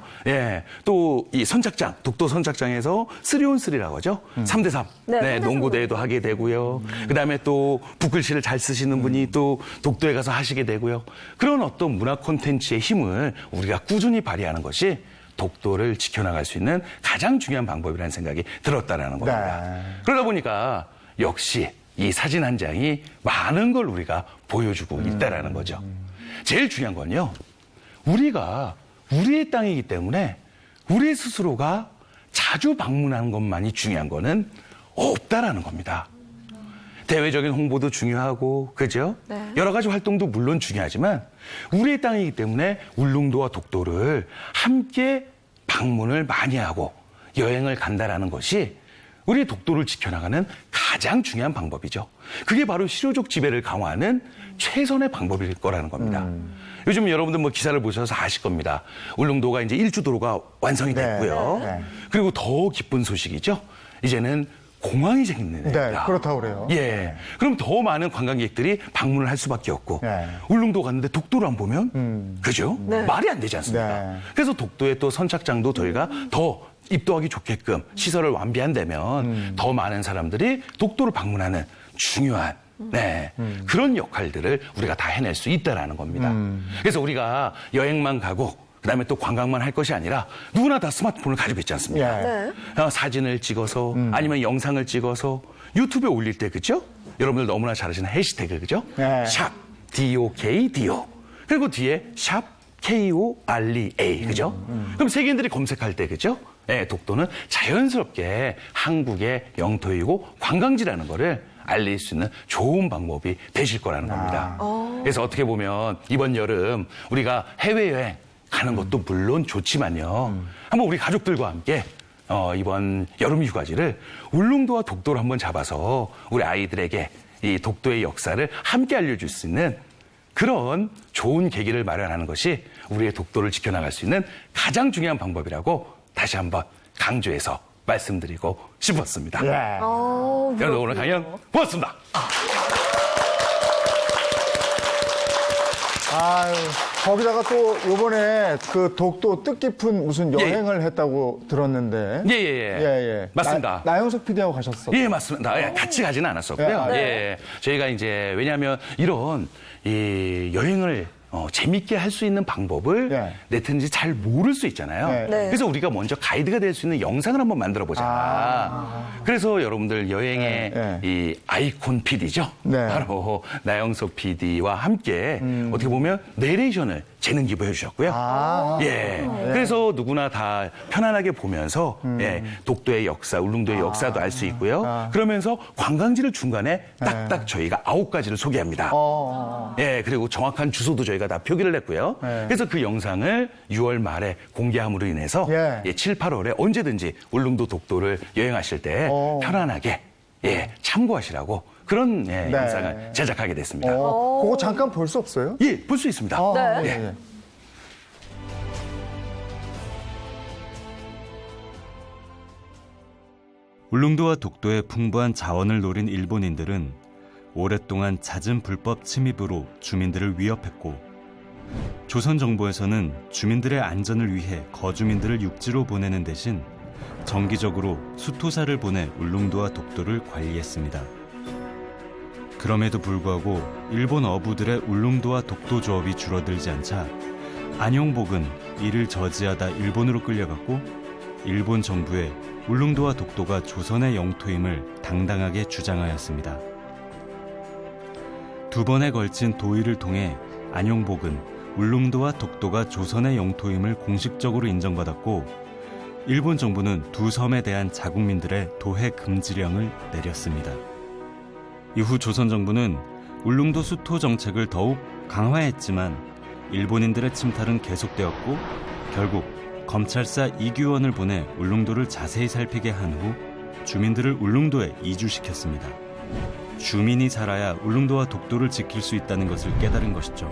Speaker 3: 또 이 선착장, 독도 선착장에서 3on3라고 하죠. 3대3. 농구 대회도 하게 되고요. 그 다음에 또 붓글씨를 잘 쓰시는 분이 또 독도에 가서 하시게 되고요. 그런 어떤 문화 콘텐츠의 힘을 우리가 꾸준히 발휘하는 것이 독도를 지켜나갈 수 있는 가장 중요한 방법이라는 생각이 들었다라는 겁니다. 그러다 보니까 역시 이 사진 한 장이 많은 걸 우리가 보여주고 있다라는 거죠. 제일 중요한 건요. 우리가 우리의 땅이기 때문에 우리 스스로가 자주 방문하는 것만이 중요한 거는 없다라는 겁니다. 대외적인 홍보도 중요하고 그죠? 여러 가지 활동도 물론 중요하지만 우리의 땅이기 때문에 울릉도와 독도를 함께 방문을 많이 하고 여행을 간다라는 것이 우리 독도를 지켜나가는 가장 중요한 방법이죠. 그게 바로 실효적 지배를 강화하는 최선의 방법일 거라는 겁니다. 요즘 여러분들 뭐 기사를 보셔서 아실 겁니다. 울릉도가 이제 일주도로가 완성이 됐고요. 그리고 더 기쁜 소식이죠. 이제는 공항이 생기는
Speaker 1: 네,
Speaker 3: 데입니다.
Speaker 1: 그렇다고 그래요.
Speaker 3: 예. 그럼 더 많은 관광객들이 방문을 할 수밖에 없고
Speaker 1: 네.
Speaker 3: 울릉도 갔는데 독도를 안 보면 그죠?
Speaker 2: 네.
Speaker 3: 말이 안 되지 않습니까?
Speaker 1: 네.
Speaker 3: 그래서 독도에 또 선착장도 저희가 더 입도하기 좋게끔 시설을 완비한다면 더 많은 사람들이 독도를 방문하는 중요한 네, 그런 역할들을 우리가 다 해낼 수 있다라는 겁니다. 그래서 우리가 여행만 가고 그다음에 또 관광만 할 것이 아니라 누구나 다 스마트폰을 가지고 있지 않습니까?
Speaker 1: 예.
Speaker 2: 네.
Speaker 3: 사진을 찍어서 아니면 영상을 찍어서 유튜브에 올릴 때 그죠? 여러분들 너무나 잘 아시는 해시태그 그죠?
Speaker 1: 네.
Speaker 3: 샵 DOKDO 그리고 뒤에 샵 KOREA 그죠? 그럼 세계인들이 검색할 때 그죠? 네, 독도는 자연스럽게 한국의 영토이고 관광지라는 거를 알릴 수 있는 좋은 방법이 되실 거라는 겁니다. 그래서 어떻게 보면 이번 여름 우리가 해외여행 가는 것도 물론 좋지만요. 한번 우리 가족들과 함께 이번 여름 휴가지를 울릉도와 독도를 한번 잡아서 우리 아이들에게 이 독도의 역사를 함께 알려줄 수 있는 그런 좋은 계기를 마련하는 것이 우리의 독도를 지켜나갈 수 있는 가장 중요한 방법이라고 다시 한번 강조해서 말씀드리고 싶었습니다.
Speaker 1: 예.
Speaker 3: 여러분 오늘 강연 고맙습니다.
Speaker 1: 아유, 거기다가 또 요번에 그 독도 뜻깊은 무슨 여행을 했다고 들었는데.
Speaker 3: 예. 맞습니다.
Speaker 1: 나영석 PD하고 가셨어.
Speaker 3: 예, 맞습니다. 예, 같이 가지는 않았었고요.
Speaker 1: 네.
Speaker 3: 예, 저희가 이제 왜냐하면 이런 이 여행을 재밌게 할 수 있는 방법을
Speaker 1: 네.
Speaker 3: 네티즌이 잘 모를 수 있잖아요.
Speaker 1: 네.
Speaker 2: 네.
Speaker 3: 그래서 우리가 먼저 가이드가 될 수 있는 영상을 한번 만들어 보자. 그래서 여러분들 여행의
Speaker 1: 네.
Speaker 3: 이 아이콘 PD죠.
Speaker 1: 네.
Speaker 3: 바로 나영석 PD와 함께 어떻게 보면 내레이션을 재능 기부해 주셨고요. 예. 그래서 누구나 다 편안하게 보면서 예, 독도의 역사, 울릉도의 역사도 알 수 있고요. 그러면서 관광지를 중간에 딱딱 저희가 9가지를 소개합니다. 예, 그리고 정확한 주소도 저희가 다 표기를 했고요.
Speaker 1: 네.
Speaker 3: 그래서 그 영상을 6월 말에 공개함으로 인해서
Speaker 1: 예.
Speaker 3: 7, 8월에 언제든지 울릉도 독도를 여행하실 때 편안하게 예, 참고하시라고 그런 예, 영상을 제작하게 됐습니다.
Speaker 1: 그거 잠깐 볼 수 없어요?
Speaker 3: 예, 볼 수 있습니다.
Speaker 2: 네.
Speaker 3: 예.
Speaker 4: 울릉도와 독도의 풍부한 자원을 노린 일본인들은 오랫동안 잦은 불법 침입으로 주민들을 위협했고 조선 정부에서는 주민들의 안전을 위해 거주민들을 육지로 보내는 대신 정기적으로 수토사를 보내 울릉도와 독도를 관리했습니다. 그럼에도 불구하고 일본 어부들의 울릉도와 독도 조업이 줄어들지 않자 안용복은 이를 저지하다 일본으로 끌려갔고 일본 정부에 울릉도와 독도가 조선의 영토임을 당당하게 주장하였습니다. 두 번에 걸친 도의를 통해 안용복은 울릉도와 독도가 조선의 영토임을 공식적으로 인정받았고 일본 정부는 두 섬에 대한 자국민들의 도해 금지령을 내렸습니다. 이후 조선 정부는 울릉도 수토 정책을 더욱 강화했지만 일본인들의 침탈은 계속되었고 결국 검찰사 이규원을 보내 울릉도를 자세히 살피게 한 후 주민들을 울릉도에 이주시켰습니다. 주민이 살아야 울릉도와 독도를 지킬 수 있다는 것을 깨달은 것이죠.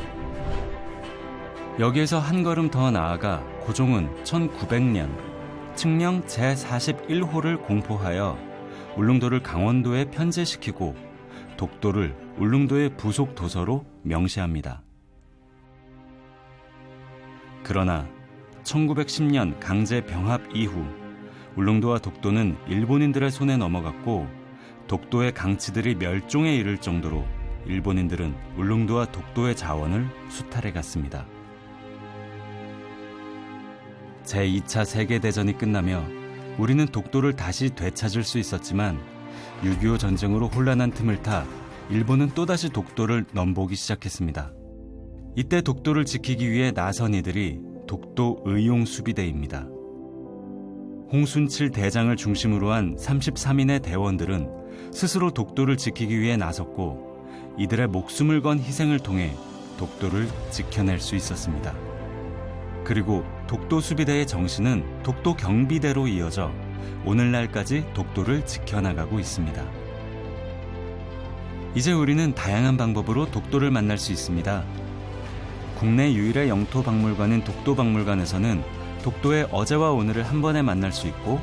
Speaker 4: 여기에서 한 걸음 더 나아가 고종은 1900년 칙령 제41호를 공포하여 울릉도를 강원도에 편제시키고 독도를 울릉도의 부속 도서로 명시합니다. 그러나 1910년 강제 병합 이후 울릉도와 독도는 일본인들의 손에 넘어갔고 독도의 강치들이 멸종에 이를 정도로 일본인들은 울릉도와 독도의 자원을 수탈해 갔습니다. 제2차 세계대전이 끝나며 우리는 독도를 다시 되찾을 수 있었지만 6.25 전쟁으로 혼란한 틈을 타 일본은 또다시 독도를 넘보기 시작했습니다. 이때 독도를 지키기 위해 나선 이들이 독도 의용수비대입니다. 홍순칠 대장을 중심으로 한 33인의 대원들은 스스로 독도를 지키기 위해 나섰고 이들의 목숨을 건 희생을 통해 독도를 지켜낼 수 있었습니다. 그리고 독도 수비대의 정신은 독도 경비대로 이어져 오늘날까지 독도를 지켜나가고 있습니다. 이제 우리는 다양한 방법으로 독도를 만날 수 있습니다. 국내 유일의 영토 박물관인 독도박물관에서는 독도의 어제와 오늘을 한 번에 만날 수 있고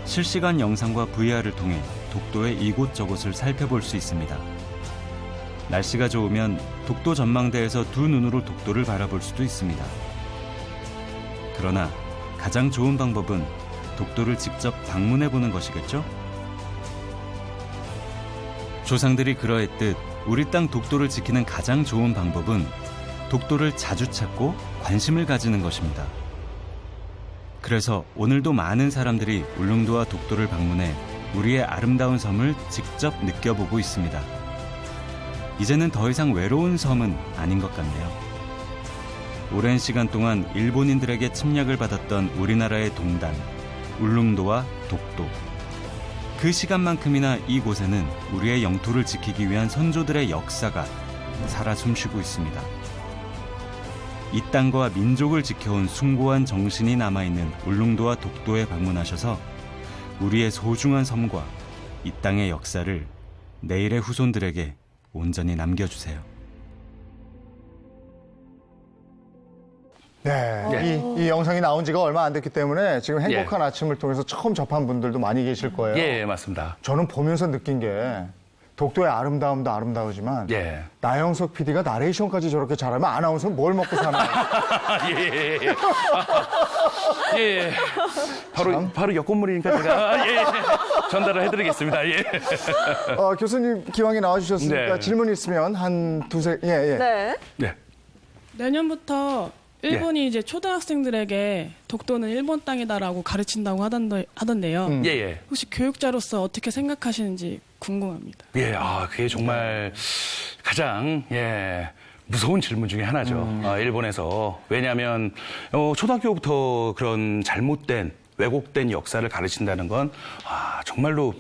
Speaker 4: 실시간 영상과 VR을 통해 독도의 이곳저곳을 살펴볼 수 있습니다. 날씨가 좋으면 독도 전망대에서 두 눈으로 독도를 바라볼 수도 있습니다. 그러나 가장 좋은 방법은 독도를 직접 방문해 보는 것이겠죠? 조상들이 그러했듯 우리 땅 독도를 지키는 가장 좋은 방법은 독도를 자주 찾고 관심을 가지는 것입니다. 그래서 오늘도 많은 사람들이 울릉도와 독도를 방문해 우리의 아름다운 섬을 직접 느껴보고 있습니다. 이제는 더 이상 외로운 섬은 아닌 것 같네요. 오랜 시간 동안 일본인들에게 침략을 받았던 우리나라의 동단, 울릉도와 독도. 그 시간만큼이나 이곳에는 우리의 영토를 지키기 위한 선조들의 역사가 살아 숨쉬고 있습니다. 이 땅과 민족을 지켜온 숭고한 정신이 남아있는 울릉도와 독도에 방문하셔서 우리의 소중한 섬과 이 땅의 역사를 내일의 후손들에게 온전히 남겨주세요.
Speaker 1: 네, 이 영상이 나온 지가 얼마 안 됐기 때문에 지금 행복한 아침을 통해서 처음 접한 분들도 많이 계실 거예요.
Speaker 3: 예, 맞습니다.
Speaker 1: 저는 보면서 느낀 게 독도의 아름다움도 아름다우지만
Speaker 3: 예.
Speaker 1: 나영석 PD가 나레이션까지 저렇게 잘하면 아나운서는 뭘 먹고 사나요?
Speaker 3: 예. 바로 옆 건물이니까 제가 전달을 해드리겠습니다. 예.
Speaker 1: 교수님 기왕에 나와주셨으니까
Speaker 3: 네.
Speaker 1: 질문 있으면 한 두세 예.
Speaker 2: 네.
Speaker 3: 네.
Speaker 5: 내년부터 일본이 이제 초등학생들에게 독도는 일본 땅이다라고 가르친다고 하던데요.
Speaker 3: 예.
Speaker 5: 혹시 교육자로서 어떻게 생각하시는지 궁금합니다.
Speaker 3: 예, 그게 정말 가장, 무서운 질문 중에 하나죠. 일본에서. 왜냐하면, 초등학교부터 그런 잘못된, 왜곡된 역사를 가르친다는 건, 정말로,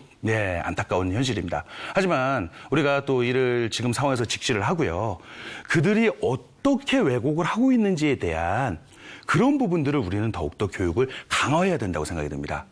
Speaker 3: 안타까운 현실입니다. 하지만 우리가 또 이를 지금 상황에서 직시를 하고요. 그들이 어떻게 왜곡을 하고 있는지에 대한 그런 부분들을 우리는 더욱더 교육을 강화해야 된다고 생각이 듭니다.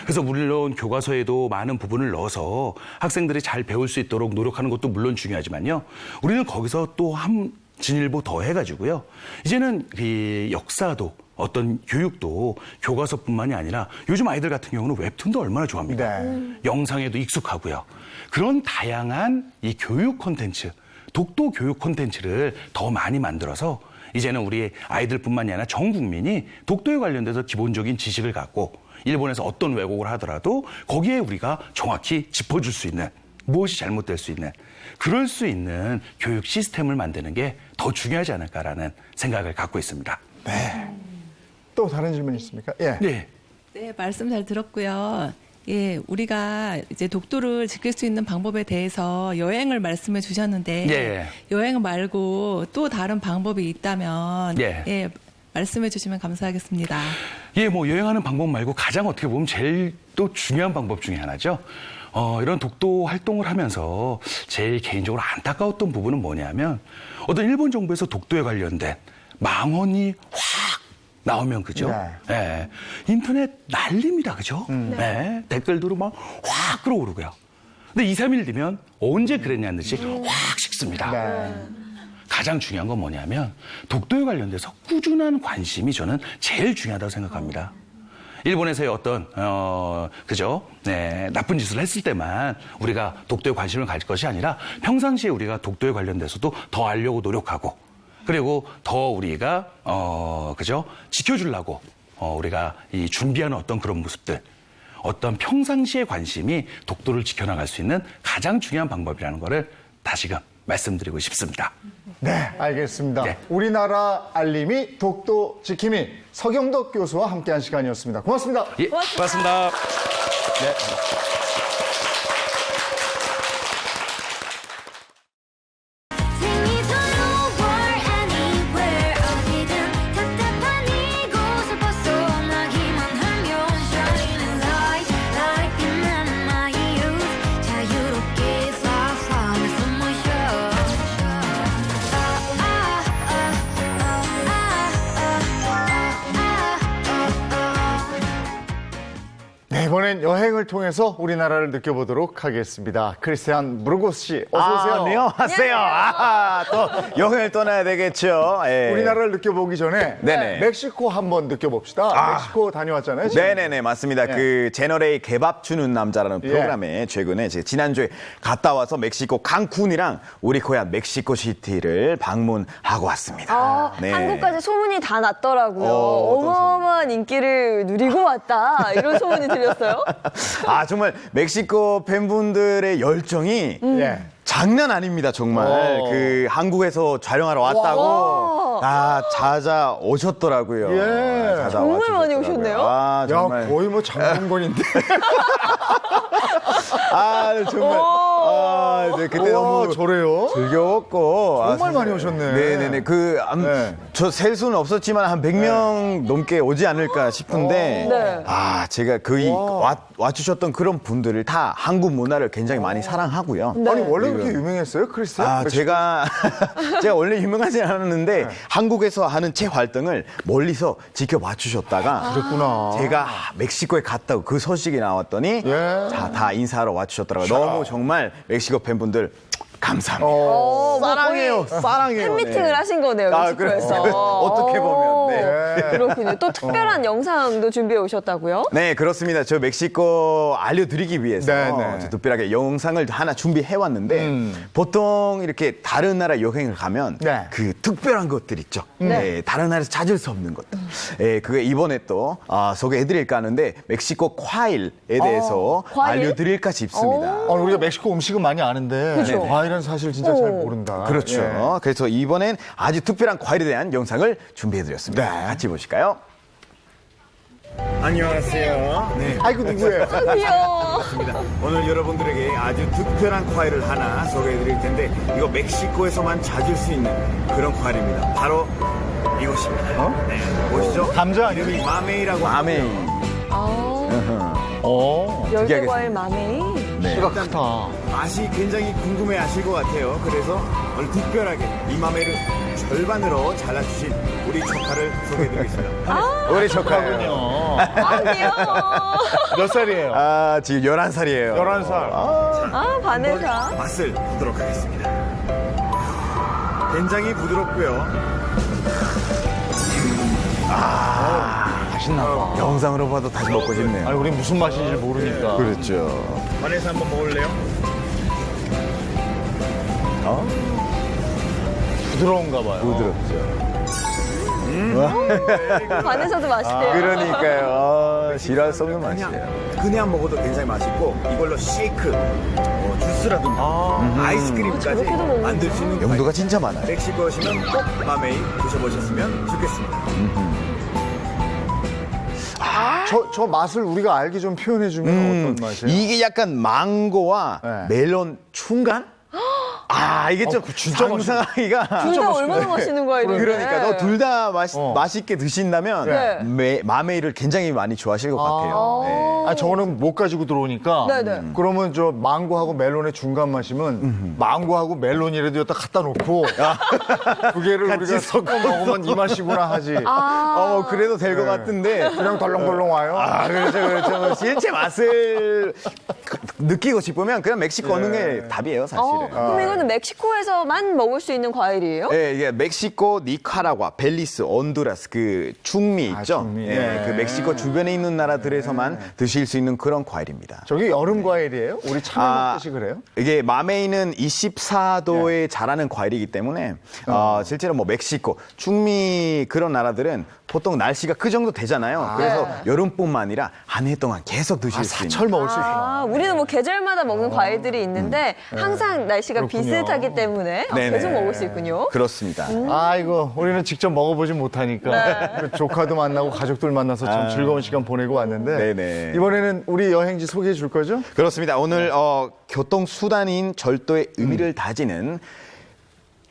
Speaker 3: 그래서 물론 교과서에도 많은 부분을 넣어서 학생들이 잘 배울 수 있도록 노력하는 것도 물론 중요하지만요. 우리는 거기서 또 한 진일보 더 해가지고요. 이제는 이 역사도 어떤 교육도 교과서뿐만이 아니라 요즘 아이들 같은 경우는 웹툰도 얼마나 좋아합니까? 영상에도 익숙하고요. 그런 다양한 이 교육 콘텐츠, 독도 교육 콘텐츠를 더 많이 만들어서 이제는 우리 아이들뿐만이 아니라 전 국민이 독도에 관련돼서 기본적인 지식을 갖고 일본에서 어떤 왜곡을 하더라도 거기에 우리가 정확히 짚어줄 수 있는 무엇이 잘못될 수 있는 그럴 수 있는 교육 시스템을 만드는 게 더 중요하지 않을까라는 생각을 갖고 있습니다.
Speaker 1: 네. 또 다른 질문 있습니까? 예.
Speaker 3: 네.
Speaker 6: 네, 말씀 잘 들었고요. 예, 우리가 이제 독도를 지킬 수 있는 방법에 대해서 여행을 말씀해 주셨는데 여행 말고 또 다른 방법이 있다면 말씀해 주시면 감사하겠습니다.
Speaker 3: 여행하는 방법 말고 가장 어떻게 보면 제일 또 중요한 방법 중에 하나죠. 이런 독도 활동을 하면서 제일 개인적으로 안타까웠던 부분은 뭐냐면 어떤 일본 정부에서 독도에 관련된 망언이 확 나오면 그죠? 인터넷 난립니다. 그죠? 댓글들도 막 확 끌어오르고요. 근데 2, 3일 뒤면 언제 그랬냐는 듯이 확 식습니다. 가장 중요한 건 뭐냐면 독도에 관련돼서 꾸준한 관심이 저는 제일 중요하다고 생각합니다. 일본에서의 어떤 나쁜 짓을 했을 때만 우리가 독도에 관심을 가질 것이 아니라 평상시에 우리가 독도에 관련돼서도 더 알려고 노력하고 그리고 더 우리가 지켜주려고 우리가 이 준비하는 어떤 그런 모습들 어떤 평상시의 관심이 독도를 지켜나갈 수 있는 가장 중요한 방법이라는 것을 다시금 말씀드리고 싶습니다.
Speaker 1: 네, 알겠습니다.
Speaker 3: 네.
Speaker 1: 우리나라 알림이 독도 지킴이 서경덕 교수와 함께한 시간이었습니다. 고맙습니다.
Speaker 3: 예, 고맙습니다.
Speaker 1: 네. 이번엔 여행을 통해서 우리나라를 느껴보도록 하겠습니다. 크리스티안 브루고스 씨, 어서 오세요.
Speaker 7: 안녕하세요. 또 여행을 떠나야 되겠죠. 예.
Speaker 1: 우리나라를 느껴보기 전에
Speaker 7: 네네.
Speaker 1: 멕시코 한번 느껴봅시다. 멕시코 다녀왔잖아요. 지금.
Speaker 7: 네네네, 맞습니다. 그 채널A 개밥 주는 남자라는 프로그램에 최근에 제가 지난주에 갔다 와서 멕시코 칸쿤이랑 우리 고향 멕시코시티를 방문하고 왔습니다. 네.
Speaker 2: 한국까지 소문이 다 났더라고요.
Speaker 7: 어떤
Speaker 2: 어마어마한 인기를 누리고 왔다. 이런 소문이 들렸어요.
Speaker 7: 정말 멕시코 팬분들의 열정이
Speaker 1: 예.
Speaker 7: 장난 아닙니다, 정말. 그 한국에서 촬영하러 왔다고 찾아오셨더라고요.
Speaker 1: 예.
Speaker 2: 정말 많이
Speaker 7: 찾아와주셨더라고요.
Speaker 2: 오셨네요.
Speaker 1: 야,
Speaker 7: 정말.
Speaker 1: 거의 뭐 장동건인데.
Speaker 7: 정말. 네, 그때 너무
Speaker 1: 저래요?
Speaker 7: 즐거웠고.
Speaker 1: 정말 많이 오셨네.
Speaker 7: 네네네.
Speaker 1: 네.
Speaker 7: 저 셀 수는 없었지만 한 100명 넘게 오지 않을까 싶은데.
Speaker 2: 네.
Speaker 7: 제가 와주셨던 그런 분들을 다 한국 문화를 굉장히 많이 사랑하고요.
Speaker 1: 아니, 원래 그렇게 유명했어요, 크리스티안? 멕시코?
Speaker 7: 제가 원래 유명하지 않았는데 한국에서 하는 제 활동을 멀리서 지켜봐 주셨다가
Speaker 1: 그랬구나.
Speaker 7: 제가 멕시코에 갔다고 그 소식이 나왔더니
Speaker 1: 예.
Speaker 7: 다 인사하러 와주셨더라고요. 너무 정말 멕시코 팬분들 감사합니다.
Speaker 2: 사랑해요.
Speaker 7: 사랑해요.
Speaker 2: 팬미팅을 하신 거네요, 멕시코에서.
Speaker 7: 어떻게 보면. 네.
Speaker 2: 그렇군요. 또 특별한 영상도 준비해 오셨다고요?
Speaker 7: 네, 그렇습니다. 저 멕시코 알려드리기 위해서
Speaker 1: 네.
Speaker 7: 저 특별하게 영상을 하나 준비해 왔는데 보통 이렇게 다른 나라 여행을 가면
Speaker 1: 네.
Speaker 7: 그 특별한 것들 있죠. 네, 다른 나라에서 찾을 수 없는 것들. 그게 이번에 또 소개해드릴까 하는데 멕시코 과일에 대해서
Speaker 2: 과일?
Speaker 7: 알려드릴까 싶습니다.
Speaker 1: 우리가 멕시코 음식은 많이 아는데
Speaker 2: 그쵸.
Speaker 1: 과일은 사실 진짜 잘 모른다.
Speaker 7: 그렇죠.
Speaker 1: 예.
Speaker 7: 그래서 이번엔 아주 특별한 과일에 대한 영상을 준비해드렸습니다. 같이 보실까요? 안녕하세요. 네.
Speaker 1: 아이고, 누구예요?
Speaker 2: 귀여워.
Speaker 7: 오늘 여러분들에게 아주 특별한 과일을 하나 소개해드릴 텐데 이거 멕시코에서만 찾을 수 있는 그런 과일입니다. 바로 이것입니다. 네, 보시죠.
Speaker 1: 감자
Speaker 7: 이름이 마메이라고 마메이.
Speaker 2: 열대과일 마메이.
Speaker 1: 키가 크다.
Speaker 7: 맛이 굉장히 궁금해하실 것 같아요. 그래서 오늘 특별하게 이 마메이를 절반으로 잘라주신 우리 조카를 소개해드리겠습니다. 우리 조카군요.
Speaker 2: 귀여워.
Speaker 1: 몇 살이에요?
Speaker 7: 지금 11살이에요.
Speaker 1: 11살.
Speaker 2: 바네사.
Speaker 7: 맛을 보도록 하겠습니다. 굉장히 부드럽고요.
Speaker 1: 맛있나 봐.
Speaker 7: 영상으로 봐도 다시 먹고 싶네요.
Speaker 1: 아니, 우리 무슨 맛인지 모르니까.
Speaker 7: 그렇죠.
Speaker 8: 반에서 한번 먹을래요?
Speaker 1: 부드러운가 봐요.
Speaker 7: 부드럽죠.
Speaker 2: 바네사도 맛있대요.
Speaker 7: 그러니까요. 싫어할 수 없는 맛이에요. 그냥 먹어도 굉장히 맛있고 이걸로 쉐이크, 주스라든가 아이스크림까지
Speaker 2: 저렇게도 먹는구나.
Speaker 7: 만들 수 있는 용도가 진짜 많아요. 멕시코 오시면 꼭 마메이 드셔보셨으면 좋겠습니다.
Speaker 1: 저 맛을 우리가 알기 좀 표현해주면 어떤 맛이에요?
Speaker 7: 이게 약간 망고와
Speaker 1: 네.
Speaker 7: 멜론 중간? 이게 좀
Speaker 1: 진짜
Speaker 7: 상상하기가
Speaker 2: 둘 다 얼마나 맛있는 과일인데.
Speaker 7: 그러니까 둘 다 맛있게 드신다면
Speaker 2: 네.
Speaker 7: 마메이를 굉장히 많이 좋아하실 것 같아요. 네.
Speaker 1: 저거는 못 가지고 들어오니까.
Speaker 2: 네네.
Speaker 1: 그러면 저 망고하고 멜론의 중간 맛이면 망고하고 멜론이라도 여기다 갖다 놓고 두 개를 우리가 섞어 먹으면 이 맛이구나 하지.
Speaker 7: 그래도 될 것 같은데
Speaker 1: 그냥 덜렁덜렁 와요.
Speaker 7: 그렇죠. 실제 맛을 느끼고 싶으면 그냥 멕시코 오는 게 답이에요, 사실은.
Speaker 2: 그럼 이거는 멕시코에서만 먹을 수 있는 과일이에요?
Speaker 7: 네, 이게 멕시코, 니카라과, 벨리스, 온두라스 그 중미 있죠.
Speaker 1: 중미.
Speaker 7: 그 멕시코 주변에 있는 나라들에서만 드실 수 있는 그런 과일입니다.
Speaker 1: 저기 여름 과일이에요? 우리 참외 먹듯이 그래요?
Speaker 7: 이게 마메이는 24도에 자라는 과일이기 때문에 실제로 뭐 멕시코, 중미 그런 나라들은 보통 날씨가 그 정도 되잖아요. 그래서 여름뿐만 아니라 한 해 동안 계속 드실 수 있는.
Speaker 1: 사철 먹을 수 있구나.
Speaker 2: 우리는 뭐 계절마다 먹는 과일들이 있는데 항상 날씨가
Speaker 1: 그렇군요.
Speaker 2: 비슷하기 때문에
Speaker 7: 네네.
Speaker 2: 계속 먹을 수 있군요.
Speaker 7: 그렇습니다.
Speaker 1: 아이고, 우리는 직접 먹어보지 못하니까. 그 조카도 만나고 가족들 만나서 참 즐거운 시간 보내고 왔는데.
Speaker 7: 네네.
Speaker 1: 이번에는 우리 여행지 소개해 줄 거죠?
Speaker 7: 그렇습니다. 오늘 교통수단인 절도의 의미를 다지는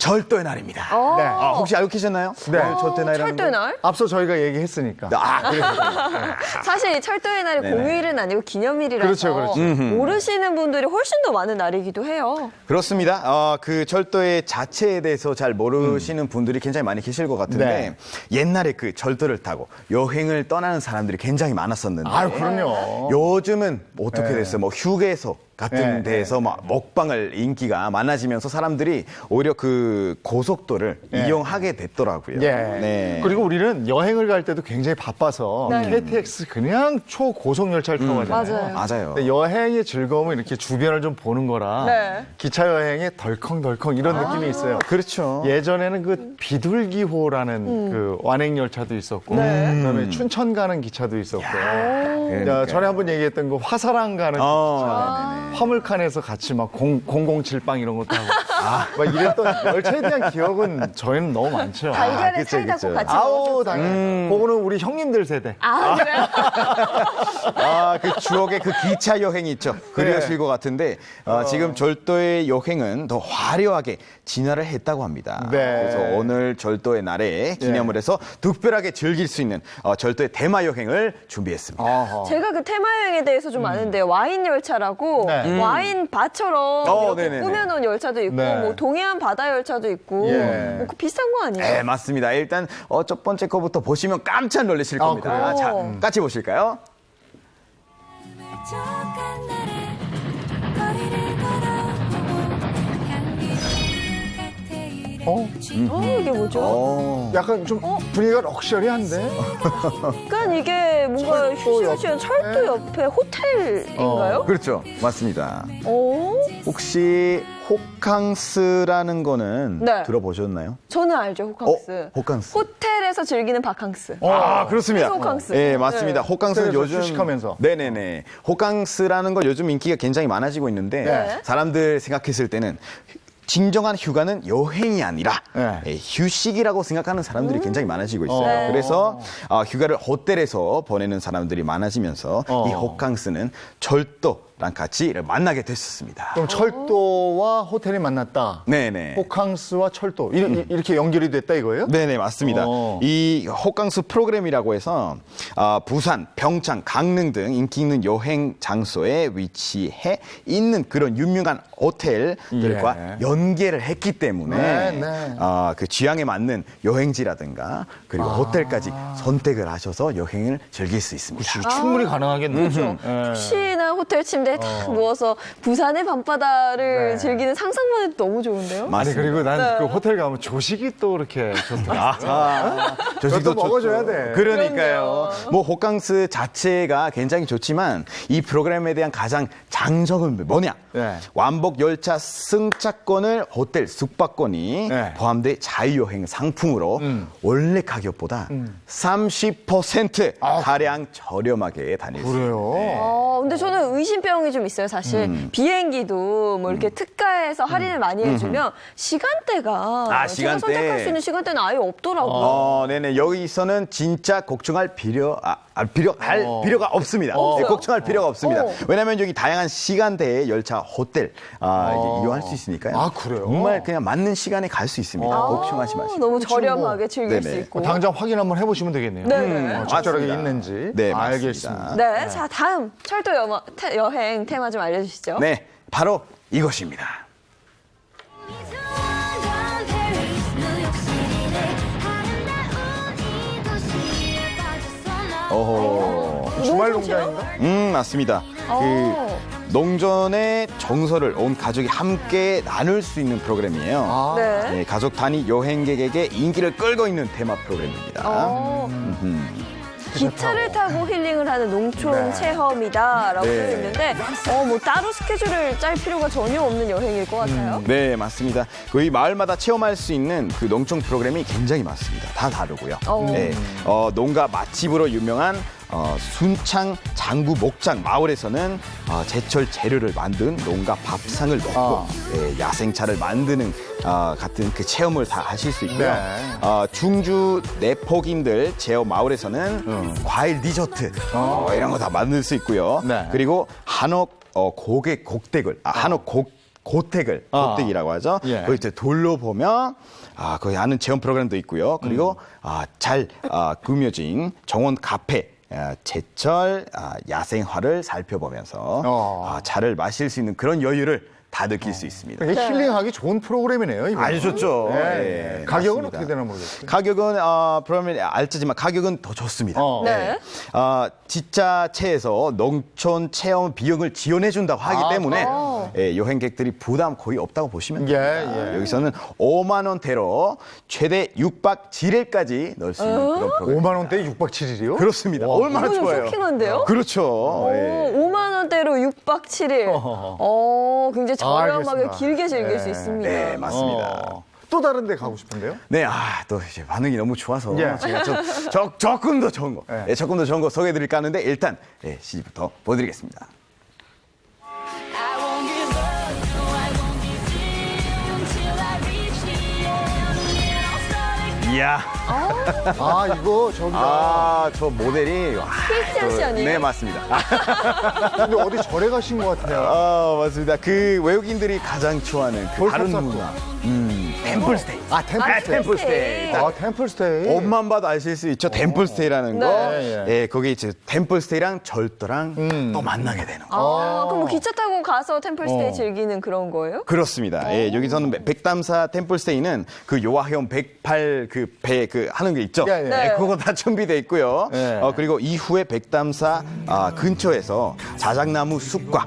Speaker 7: 절도의 날입니다.
Speaker 2: 어.
Speaker 1: 네.
Speaker 7: 혹시 알고 계셨나요?
Speaker 1: 네.
Speaker 7: 오늘 절도의 날이라는
Speaker 2: 철도의
Speaker 7: 거?
Speaker 2: 날?
Speaker 1: 앞서 저희가 얘기했으니까.
Speaker 7: 그래요.
Speaker 2: 사실 철도의 날이
Speaker 7: 네네.
Speaker 2: 공휴일은 아니고 기념일이라서
Speaker 1: 그렇죠, 그렇죠.
Speaker 2: 모르시는 분들이 훨씬 더 많은 날이기도 해요.
Speaker 7: 그렇습니다. 그 절도의 자체에 대해서 잘 모르시는 분들이 굉장히 많이 계실 것 같은데
Speaker 1: 네.
Speaker 7: 옛날에 그 절도를 타고 여행을 떠나는 사람들이 굉장히 많았었는데
Speaker 1: 아유, 그럼요.
Speaker 7: 요즘은 어떻게
Speaker 1: 네.
Speaker 7: 됐어요? 뭐 휴게소 같은
Speaker 1: 네,
Speaker 7: 데에서 막 먹방을 인기가 많아지면서 사람들이 오히려 그 고속도를
Speaker 1: 네.
Speaker 7: 이용하게 됐더라고요.
Speaker 1: 예.
Speaker 7: 네.
Speaker 1: 그리고 우리는 여행을 갈 때도 굉장히 바빠서 KTX 그냥 초고속 열차를 타고 가잖아요.
Speaker 2: 맞아요.
Speaker 7: 맞아요.
Speaker 1: 근데 여행의 즐거움은 이렇게 주변을 좀 보는 거라
Speaker 2: 네.
Speaker 1: 기차 여행에 덜컹덜컹 이런 느낌이 있어요.
Speaker 7: 그렇죠.
Speaker 1: 예전에는 그 비둘기호라는 그 완행 열차도 있었고, 그다음에 춘천 가는 기차도 있었고, 전에 한번 얘기했던 그 화사랑 가는 기차, 화물칸에서 같이 막 007빵 이런 것도 하고, 막 이랬던 열차에 대한 기억은 저희는 너무 많죠.
Speaker 2: 달걀에
Speaker 7: 그쵸,
Speaker 2: 사이다 꼭
Speaker 7: 그쵸.
Speaker 2: 같이
Speaker 1: 아우,
Speaker 2: 먹었었어요.
Speaker 1: 당연히. 그거는 우리 형님들 세대.
Speaker 2: 아, 그래요?
Speaker 7: 그 추억의 그 기차 여행이 있죠. 그리우실 것 같은데 지금 절도의 여행은 더 화려하게 진화를 했다고 합니다.
Speaker 1: 네.
Speaker 7: 그래서 오늘 절도의 날에 기념을 해서 특별하게 즐길 수 있는 절도의 테마 여행을 준비했습니다.
Speaker 1: 어허.
Speaker 2: 제가 그 테마 여행에 대해서 좀 아는데요. 와인 열차라고
Speaker 1: 네.
Speaker 2: 와인 밭처럼 이렇게
Speaker 7: 네네네.
Speaker 2: 꾸며놓은 열차도 있고,
Speaker 1: 네.
Speaker 2: 뭐 동해안 바다 열차도 있고,
Speaker 1: 예.
Speaker 2: 뭐 그 비슷한 거 아니에요?
Speaker 7: 네, 맞습니다. 일단 첫 번째 거부터 보시면 깜짝 놀라실
Speaker 1: 아,
Speaker 7: 겁니다.
Speaker 2: 그래요?
Speaker 7: 자, 같이 보실까요?
Speaker 8: 촉촉한 날에 거리를 걸어보고 향기로운 칵테일에
Speaker 2: 이게 뭐죠?
Speaker 1: 약간 좀 분위기가 럭셔리한데?
Speaker 2: 약간 이게 뭔가 휴식시간 철도 옆에 호텔인가요?
Speaker 7: 그렇죠. 맞습니다.
Speaker 2: 오,
Speaker 7: 혹시 호캉스라는 거는
Speaker 2: 네.
Speaker 7: 들어보셨나요?
Speaker 2: 저는 알죠, 호캉스.
Speaker 7: 호캉스.
Speaker 2: 호텔에서 즐기는 바캉스.
Speaker 7: 그렇습니다.
Speaker 2: 호캉스.
Speaker 7: 네, 맞습니다.
Speaker 2: 네.
Speaker 7: 호캉스는
Speaker 1: 호텔에서
Speaker 7: 요즘
Speaker 1: 휴식하면서.
Speaker 7: 네네네. 호캉스라는 거 요즘 인기가 굉장히 많아지고 있는데
Speaker 2: 네.
Speaker 7: 사람들 생각했을 때는 진정한 휴가는 여행이 아니라
Speaker 1: 네.
Speaker 7: 휴식이라고 생각하는 사람들이 굉장히 많아지고 있어요.
Speaker 2: 네.
Speaker 7: 그래서 휴가를 호텔에서 보내는 사람들이 많아지면서 이 호캉스는 절도랑 같이 만나게 됐었습니다.
Speaker 1: 그럼 철도와 호텔이 만났다.
Speaker 7: 네네.
Speaker 1: 호캉스와 철도. 이렇게 연결이 됐다 이거예요?
Speaker 7: 네네, 맞습니다. 이 호캉스 프로그램이라고 해서 부산, 평창, 강릉 등 인기 있는 여행 장소에 위치해 있는 그런 유명한 호텔들과
Speaker 1: 예.
Speaker 7: 연계를 했기 때문에
Speaker 1: 네.
Speaker 7: 그 취향에 맞는 여행지라든가 그리고 호텔까지 선택을 하셔서 여행을 즐길 수 있습니다.
Speaker 1: 충분히 가능하겠네요.
Speaker 2: 그렇죠.
Speaker 1: 예.
Speaker 2: 혹시나 호텔 침대에 딱 누워서 부산의 밤바다를 즐기는 상상만 해도 너무 좋은데요?
Speaker 1: 아니
Speaker 7: 맞습니다.
Speaker 1: 그리고 난
Speaker 2: 네.
Speaker 1: 그 호텔 가면 조식이 또 이렇게 좋더라고요.
Speaker 7: 조식도
Speaker 1: 그것도 먹어줘야
Speaker 7: 좋죠.
Speaker 1: 돼.
Speaker 7: 그러니까요. 뭐 호캉스 자체가 굉장히 좋지만 이 프로그램에 대한 가장 장점은 뭐냐?
Speaker 1: 네.
Speaker 7: 왕복 열차 승차권을 호텔 숙박권이
Speaker 1: 네.
Speaker 7: 포함된 자유여행 상품으로 원래 가격보다 30% 가량 저렴하게 다닐 수 있어요.
Speaker 1: 그래요.
Speaker 2: 근데 저는 의심병이 좀 있어요, 사실. 비행기도 뭐 이렇게 특가해서 할인을 많이 해주면 시간대가 제가
Speaker 7: 시간대.
Speaker 2: 선택할 수 있는 시간대는 아예 없더라고요.
Speaker 7: 네네. 여기서는 진짜 걱정할 필요가 없습니다. 네, 걱정할 필요가 없습니다. 왜냐하면 여기 다양한 시간대의 열차, 호텔 이제 이용할 수 있으니까요.
Speaker 1: 아, 그래요?
Speaker 7: 정말 그냥 맞는 시간에 갈 수 있습니다. 걱정하지 마시고.
Speaker 2: 너무 저렴하게 즐길
Speaker 7: 네네.
Speaker 2: 수 있고.
Speaker 1: 당장 확인 한번 해보시면 되겠네요.
Speaker 2: 네네.
Speaker 1: 적절하게
Speaker 7: 맞습니다.
Speaker 1: 있는지.
Speaker 7: 네,
Speaker 1: 알겠습니다.
Speaker 2: 네, 자 다음 철도 여행 테마 좀 알려주시죠.
Speaker 7: 네, 바로 이것입니다.
Speaker 8: 미소한 페리스 뉴욕시리를 아름다운 이 도시에 빠졌어 너
Speaker 7: 오호.
Speaker 1: 주말 농장인가?
Speaker 7: 맞습니다. 그 농전의 정서를 온 가족이 함께 나눌 수 있는 프로그램이에요.
Speaker 2: 네.
Speaker 7: 네, 가족 단위 여행객에게 인기를 끌고 있는 테마 프로그램입니다.
Speaker 2: 기차를 타고 힐링을 하는 농촌 체험이다라고
Speaker 7: 네.
Speaker 2: 되어 있는데, 뭐 따로 스케줄을 짤 필요가 전혀 없는 여행일 것 같아요.
Speaker 7: 네, 맞습니다. 거의 마을마다 체험할 수 있는 그 농촌 프로그램이 굉장히 많습니다. 다 다르고요. 네, 농가 맛집으로 유명한 순창 장구 목장 마을에서는 제철 재료를 만든 농가 밥상을 먹고 야생차를 만드는 같은 그 체험을 다 하실 수 있고요.
Speaker 1: 네.
Speaker 7: 중주 내폭인들 제어 마을에서는 과일 디저트 이런 거 다 만들 수 있고요.
Speaker 1: 네.
Speaker 7: 그리고 한옥 한옥 고택이라고 하죠.
Speaker 1: 예.
Speaker 7: 거기 이제 돌로 보면 거기 아는 체험 프로그램도 있고요. 그리고 잘 꾸며진 정원 카페. 제철 야생화를 살펴보면서 차를 마실 수 있는 그런 여유를 다 느낄 수 있습니다.
Speaker 1: 이게 힐링하기 좋은 프로그램이네요. 이거.
Speaker 7: 아주 좋죠.
Speaker 1: 네.
Speaker 7: 예,
Speaker 1: 가격은
Speaker 7: 맞습니다.
Speaker 1: 어떻게 되나 모르겠어요.
Speaker 7: 가격은 프로그램이 알짜지만 가격은 더 좋습니다.
Speaker 2: 네.
Speaker 7: 지자체에서 농촌 체험 비용을 지원해 준다고 하기 때문에 여행객들이 부담 거의 없다고 보시면 됩니다.
Speaker 1: 예.
Speaker 7: 여기서는 5만 원대로 최대 6박 7일까지 넣을 수 있는 그런 프로그램.
Speaker 1: 5만 원대에 6박 7일이요?
Speaker 7: 그렇습니다. 얼마나
Speaker 2: 이거 좀
Speaker 7: 좋아요.
Speaker 2: 쇼킹한데요?
Speaker 7: 그렇죠. 예.
Speaker 2: 5만 원대로 6박 7일. 굉장히 저렴하게
Speaker 1: 알겠습니다.
Speaker 2: 길게 즐길 수 있습니다.
Speaker 7: 네, 맞습니다.
Speaker 1: 또 다른 데 가고 싶은데요?
Speaker 7: 네, 또 이제 반응이 너무 좋아서
Speaker 1: 예.
Speaker 7: 제가 조금 더 좋은 거,
Speaker 1: 예.
Speaker 7: 조금 더 좋은 거 소개해드릴까 하는데 일단 CG부터 보여드리겠습니다.
Speaker 8: I won't give up, no, I won't give in till I reach the end. Yeah, I'll start again.
Speaker 7: 이야,
Speaker 1: 이거 저기가.
Speaker 7: 저 모델이
Speaker 2: 크리스티안 씨 아니에요?
Speaker 7: 네, 맞습니다.
Speaker 1: 근데 어디 절에 가신 것 같아요.
Speaker 7: 맞습니다. 그 외국인들이 가장 좋아하는 그 다른
Speaker 1: 볼탑
Speaker 7: 문화, 템플스테이.
Speaker 2: 템플스테이.
Speaker 1: 템플스테이.
Speaker 7: 옷만 봐도 아실 수 있죠. 템플스테이라는 거.
Speaker 1: 네.
Speaker 7: 예, 거기 이제 템플스테이랑 절도랑 또 만나게 되는 거.
Speaker 2: 그럼 뭐 기차 타고 가서 템플스테이 즐기는 그런 거예요?
Speaker 7: 그렇습니다. 예, 여기서는 백담사 템플스테이는 그 요하형 108 그 배 하는 게 있죠.
Speaker 1: 예, 예.
Speaker 2: 네.
Speaker 7: 그거 다 준비돼 있고요.
Speaker 1: 예.
Speaker 7: 그리고 이후에 백담사 근처에서 자작나무 숲과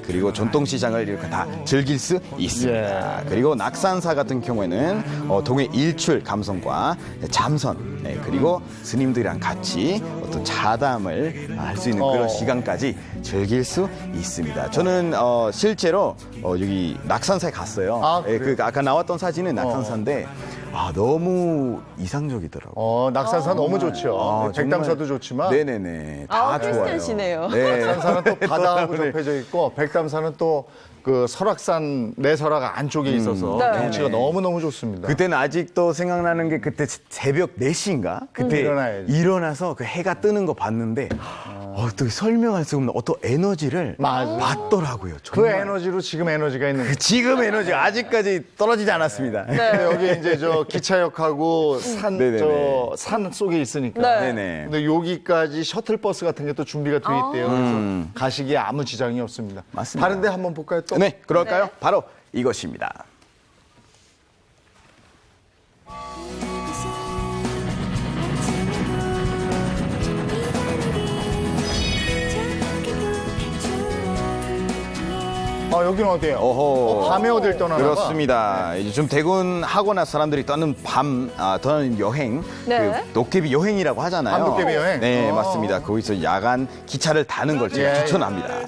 Speaker 7: 그리고 전통시장을 이렇게 다 즐길 수 있습니다. 그리고 낙산사 같은 경우에는 동해 일출 감성과 잠선 그리고 스님들이랑 같이 어떤 차담을 할 수 있는 그런 시간까지 즐길 수 있습니다. 저는 실제로 여기 낙산사에 갔어요.
Speaker 1: 그래요?
Speaker 7: 아까 나왔던 사진은 낙산사인데 너무 이상적이더라고요.
Speaker 1: 낙산사 너무 좋죠.
Speaker 7: 정말.
Speaker 1: 백담사도 좋지만.
Speaker 7: 네네네. 다 좋아요.
Speaker 2: 크리스티안시네요.
Speaker 7: 네.
Speaker 1: 낙산사는 또 바다하고 접해져 있고, 백담사는 또 그 설악산 내설악 안쪽에 있어서
Speaker 2: 네.
Speaker 1: 경치가 너무너무 좋습니다.
Speaker 7: 그때는 아직도 생각나는 게 그때 새벽 4시인가? 그때
Speaker 1: 일어나야지.
Speaker 7: 일어나서 그 해가 뜨는 거 봤는데 어떻게 설명할 수 없는 어떤 에너지를
Speaker 1: 맞아.
Speaker 7: 받더라고요.
Speaker 1: 그
Speaker 7: 정말.
Speaker 1: 에너지로 지금 에너지가 있는 거죠.
Speaker 7: 지금 에너지가 아직까지 떨어지지 않았습니다.
Speaker 1: 근데 여기 이제 저 기차역하고
Speaker 7: 네네네.
Speaker 1: 산 속에 있으니까.
Speaker 2: 네.
Speaker 7: 네네.
Speaker 1: 근데 여기까지 셔틀버스 같은 게 또 준비가 돼 있대요. 그래서 가시기에 아무 지장이 없습니다.
Speaker 7: 맞습니다.
Speaker 1: 다른 데 한번 볼까요? 또?
Speaker 7: 네, 그럴까요?
Speaker 2: 네.
Speaker 7: 바로 이것입니다.
Speaker 1: 여기는 어디예요?
Speaker 7: 어허.
Speaker 1: 밤에 어딜 떠나나 봐.
Speaker 7: 그렇습니다. 이제 좀 퇴근하거나 사람들이 떠는 떠나는 여행,
Speaker 2: 네.
Speaker 7: 그 도깨비 여행이라고 하잖아요.
Speaker 1: 밤도깨비 여행?
Speaker 7: 네, 맞습니다. 거기서 야간 기차를 타는 걸 제가
Speaker 1: 예.
Speaker 7: 추천합니다.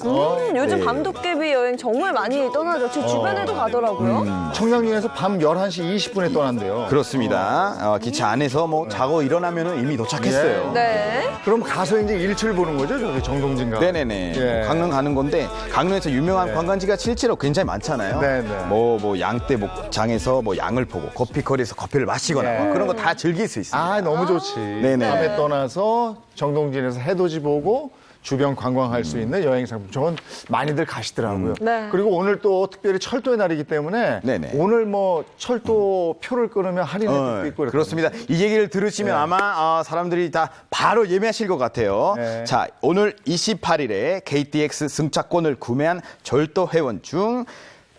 Speaker 2: 요즘
Speaker 7: 네.
Speaker 2: 밤도깨비 여행 정말 많이 떠나죠. 제 주변에도 가더라고요.
Speaker 1: 청량리에서 밤 11시 20분에 떠난대요.
Speaker 7: 그렇습니다. 기차 안에서 뭐 자고 일어나면 이미 도착했어요.
Speaker 2: 네.
Speaker 1: 그럼 가서 이제 일출 보는 거죠? 저기 정동진가.
Speaker 7: 네네네.
Speaker 1: 예.
Speaker 7: 강릉 가는 건데 강릉에서 유명한 관광지가 실제로 굉장히 많잖아요.
Speaker 1: 네네.
Speaker 7: 뭐 양떼 목장에서 뭐 양을 보고 커피거리에서 커피를 마시거나
Speaker 1: 예.
Speaker 7: 뭐 그런 거 다 즐길 수 있습니다.
Speaker 1: 너무 좋지.
Speaker 7: 네네.
Speaker 1: 밤에 떠나서 정동진에서 해돋이 보고 주변 관광할 수 있는 여행 상품. 저건 많이들 가시더라고요.
Speaker 2: 네.
Speaker 1: 그리고 오늘 또 특별히 철도의 날이기 때문에
Speaker 7: 네네.
Speaker 1: 오늘 뭐 철도 표를 끊으면 할인 혜택도 있고
Speaker 7: 그렇습니다. 이 얘기를 들으시면 아마 사람들이 다 바로 예매하실 것 같아요.
Speaker 1: 네.
Speaker 7: 자, 오늘 28일에 KTX 승차권을 구매한 절도 회원 중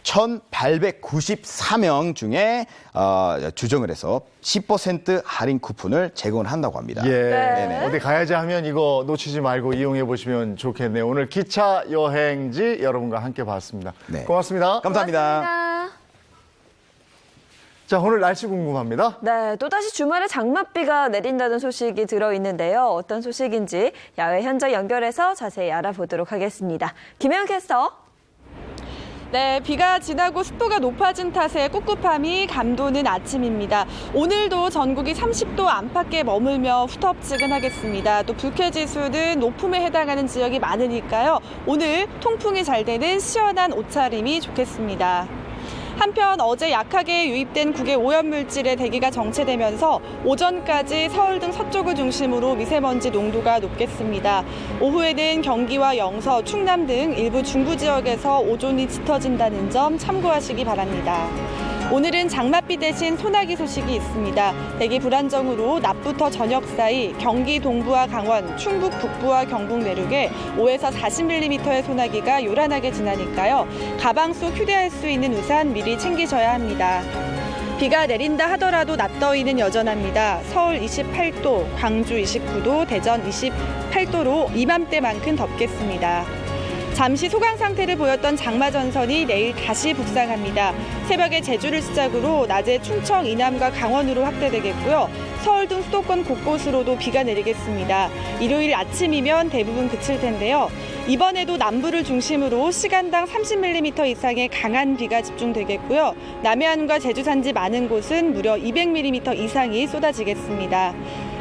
Speaker 7: 1,894명 중에 주정을 해서 10% 할인 쿠폰을 제공을 한다고 합니다.
Speaker 1: 예.
Speaker 7: 네네.
Speaker 1: 어디 가야지 하면 이거 놓치지 말고 이용해 보시면 좋겠네요. 오늘 기차 여행지 여러분과 함께 봤습니다.
Speaker 7: 네.
Speaker 1: 고맙습니다.
Speaker 7: 감사합니다.
Speaker 2: 고맙습니다.
Speaker 1: 자, 오늘 날씨 궁금합니다.
Speaker 2: 네, 또다시 주말에 장맛비가 내린다는 소식이 들어있는데요. 어떤 소식인지 야외 현장 연결해서 자세히 알아보도록 하겠습니다. 김혜영 캐스터.
Speaker 9: 네, 비가 지나고 습도가 높아진 탓에 꿉꿉함이 감도는 아침입니다. 오늘도 전국이 30도 안팎에 머물며 후텁지근하겠습니다. 또 불쾌지수는 높음에 해당하는 지역이 많으니까요. 오늘 통풍이 잘 되는 시원한 옷차림이 좋겠습니다. 한편 어제 약하게 유입된 국외 오염물질의 대기가 정체되면서 오전까지 서울 등 서쪽을 중심으로 미세먼지 농도가 높겠습니다. 오후에는 경기와 영서, 충남 등 일부 중부 지역에서 오존이 짙어진다는 점 참고하시기 바랍니다. 오늘은 장맛비 대신 소나기 소식이 있습니다. 대기 불안정으로 낮부터 저녁 사이 경기 동부와 강원, 충북 북부와 경북 내륙에 5에서 40mm의 소나기가 요란하게 지나니까요. 가방 속 휴대할 수 있는 우산 미리 챙기셔야 합니다. 비가 내린다 하더라도 낮더위는 여전합니다. 서울 28도, 광주 29도, 대전 28도로 이맘때만큼 덥겠습니다. 잠시 소강 상태를 보였던 장마 전선이 내일 다시 북상합니다. 새벽에 제주를 시작으로 낮에 충청, 이남과 강원으로 확대되겠고요. 서울 등 수도권 곳곳으로도 비가 내리겠습니다. 일요일 아침이면 대부분 그칠 텐데요. 이번에도 남부를 중심으로 시간당 30mm 이상의 강한 비가 집중되겠고요. 남해안과 제주 산지 많은 곳은 무려 200mm 이상이 쏟아지겠습니다.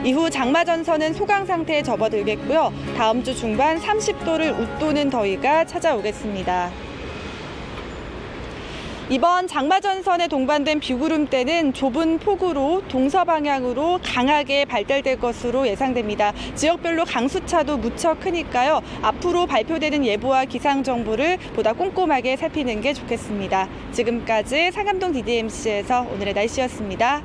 Speaker 9: 이후 장마 전선은 소강 상태에 접어들겠고요. 다음 주 중반 30도를 웃도는 더위가 찾아오겠습니다. 이번 장마 전선에 동반된 비구름대는 좁은 폭우로 동서방향으로 강하게 발달될 것으로 예상됩니다. 지역별로 강수차도 무척 크니까요. 앞으로 발표되는 예보와 기상 정보를 보다 꼼꼼하게 살피는 게 좋겠습니다. 지금까지 상암동 DDMC에서 오늘의 날씨였습니다.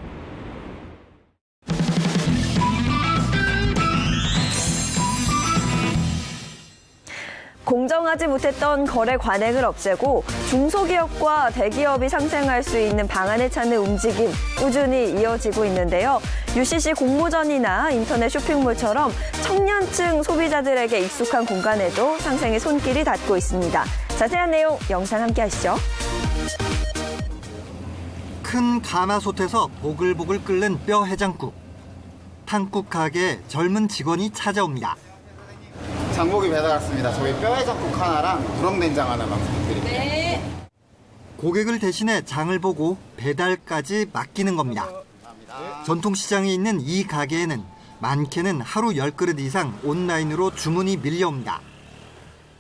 Speaker 2: 공정하지 못했던 거래 관행을 없애고 중소기업과 대기업이 상생할 수 있는 방안을 찾는 움직임 꾸준히 이어지고 있는데요. UCC 공모전이나 인터넷 쇼핑몰처럼 청년층 소비자들에게 익숙한 공간에도 상생의 손길이 닿고 있습니다. 자세한 내용 영상 함께 하시죠.
Speaker 10: 큰 가마솥에서 보글보글 끓는 뼈 해장국. 탕국 가게에 젊은 직원이 찾아옵니다.
Speaker 11: 장복이 배달 왔습니다. 저희 뼈해장국 하나랑 우렁된장 하나만 부탁드릴게요. 네.
Speaker 10: 고객을 대신해 장을 보고 배달까지 맡기는 겁니다. 전통시장에 있는 이 가게에는 많게는 하루 10그릇 이상 온라인으로 주문이 밀려옵니다.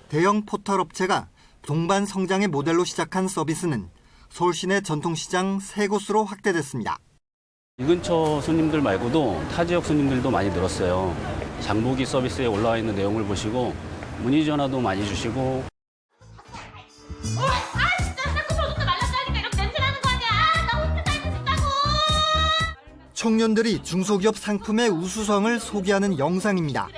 Speaker 10: 대형 포털 업체가 동반 성장의 모델로 시작한 서비스는 서울 시내 전통시장 3곳으로 확대됐습니다.
Speaker 12: 이 근처 손님들 말고도 타 지역 손님들도 많이 늘었어요. 장보기 서비스에 올라와 있는 내용을 보시고 문의 전화도 많이 주시고.
Speaker 10: 청년들이 중소기업 상품의 우수성을 소개하는 영상입니다.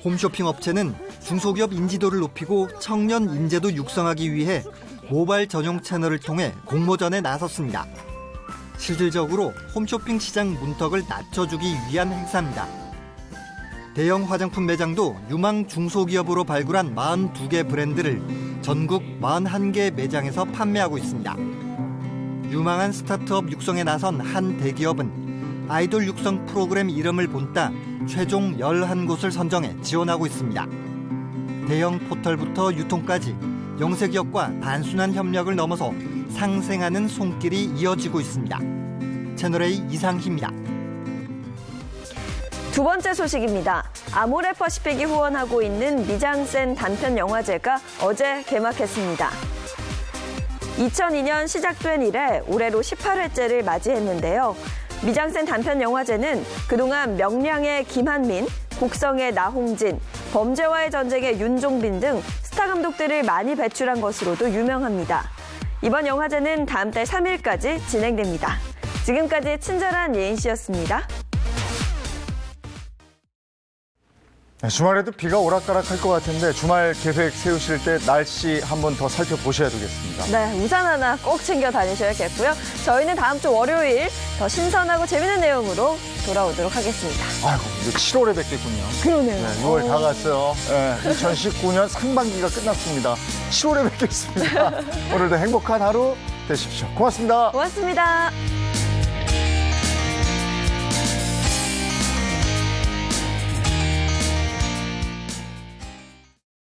Speaker 10: 홈쇼핑 업체는 중소기업 인지도를 높이고 청년 인재도 육성하기 위해 모바일 전용 채널을 통해 공모전에 나섰습니다. 실질적으로 홈쇼핑 시장 문턱을 낮춰주기 위한 행사입니다. 대형 화장품 매장도 유망 중소기업으로 발굴한 42개 브랜드를 전국 41개 매장에서 판매하고 있습니다. 유망한 스타트업 육성에 나선 한 대기업은 아이돌 육성 프로그램 이름을 본따 최종 11곳을 선정해 지원하고 있습니다. 대형 포털부터 유통까지 영세기업과 단순한 협력을 넘어서 상생하는 손길이 이어지고 있습니다. 채널A 이상희입니다.
Speaker 2: 두 번째 소식입니다. 아모레퍼시픽이 후원하고 있는 미장센 단편 영화제가 어제 개막했습니다. 2002년 시작된 이래 올해로 18회째를 맞이했는데요. 미장센 단편 영화제는 그동안 명량의 김한민, 곡성의 나홍진, 범죄와의 전쟁의 윤종빈 등 스타 감독들을 많이 배출한 것으로도 유명합니다. 이번 영화제는 다음 달 3일까지 진행됩니다. 지금까지 친절한 예인 씨였습니다.
Speaker 1: 네, 주말에도 비가 오락가락할 것 같은데 주말 계획 세우실 때 날씨 한번 더 살펴보셔야 되겠습니다.
Speaker 2: 네, 우산 하나 꼭 챙겨 다니셔야겠고요. 저희는 다음 주 월요일 더 신선하고 재밌는 내용으로 돌아오도록 하겠습니다.
Speaker 1: 아이고, 이제 7월에 뵙겠군요.
Speaker 2: 그러네요.
Speaker 1: 네, 6월 다 갔어요. 네, 2019년 상반기가 끝났습니다. 7월에 뵙겠습니다. 오늘도 행복한 하루 되십시오. 고맙습니다.
Speaker 2: 고맙습니다.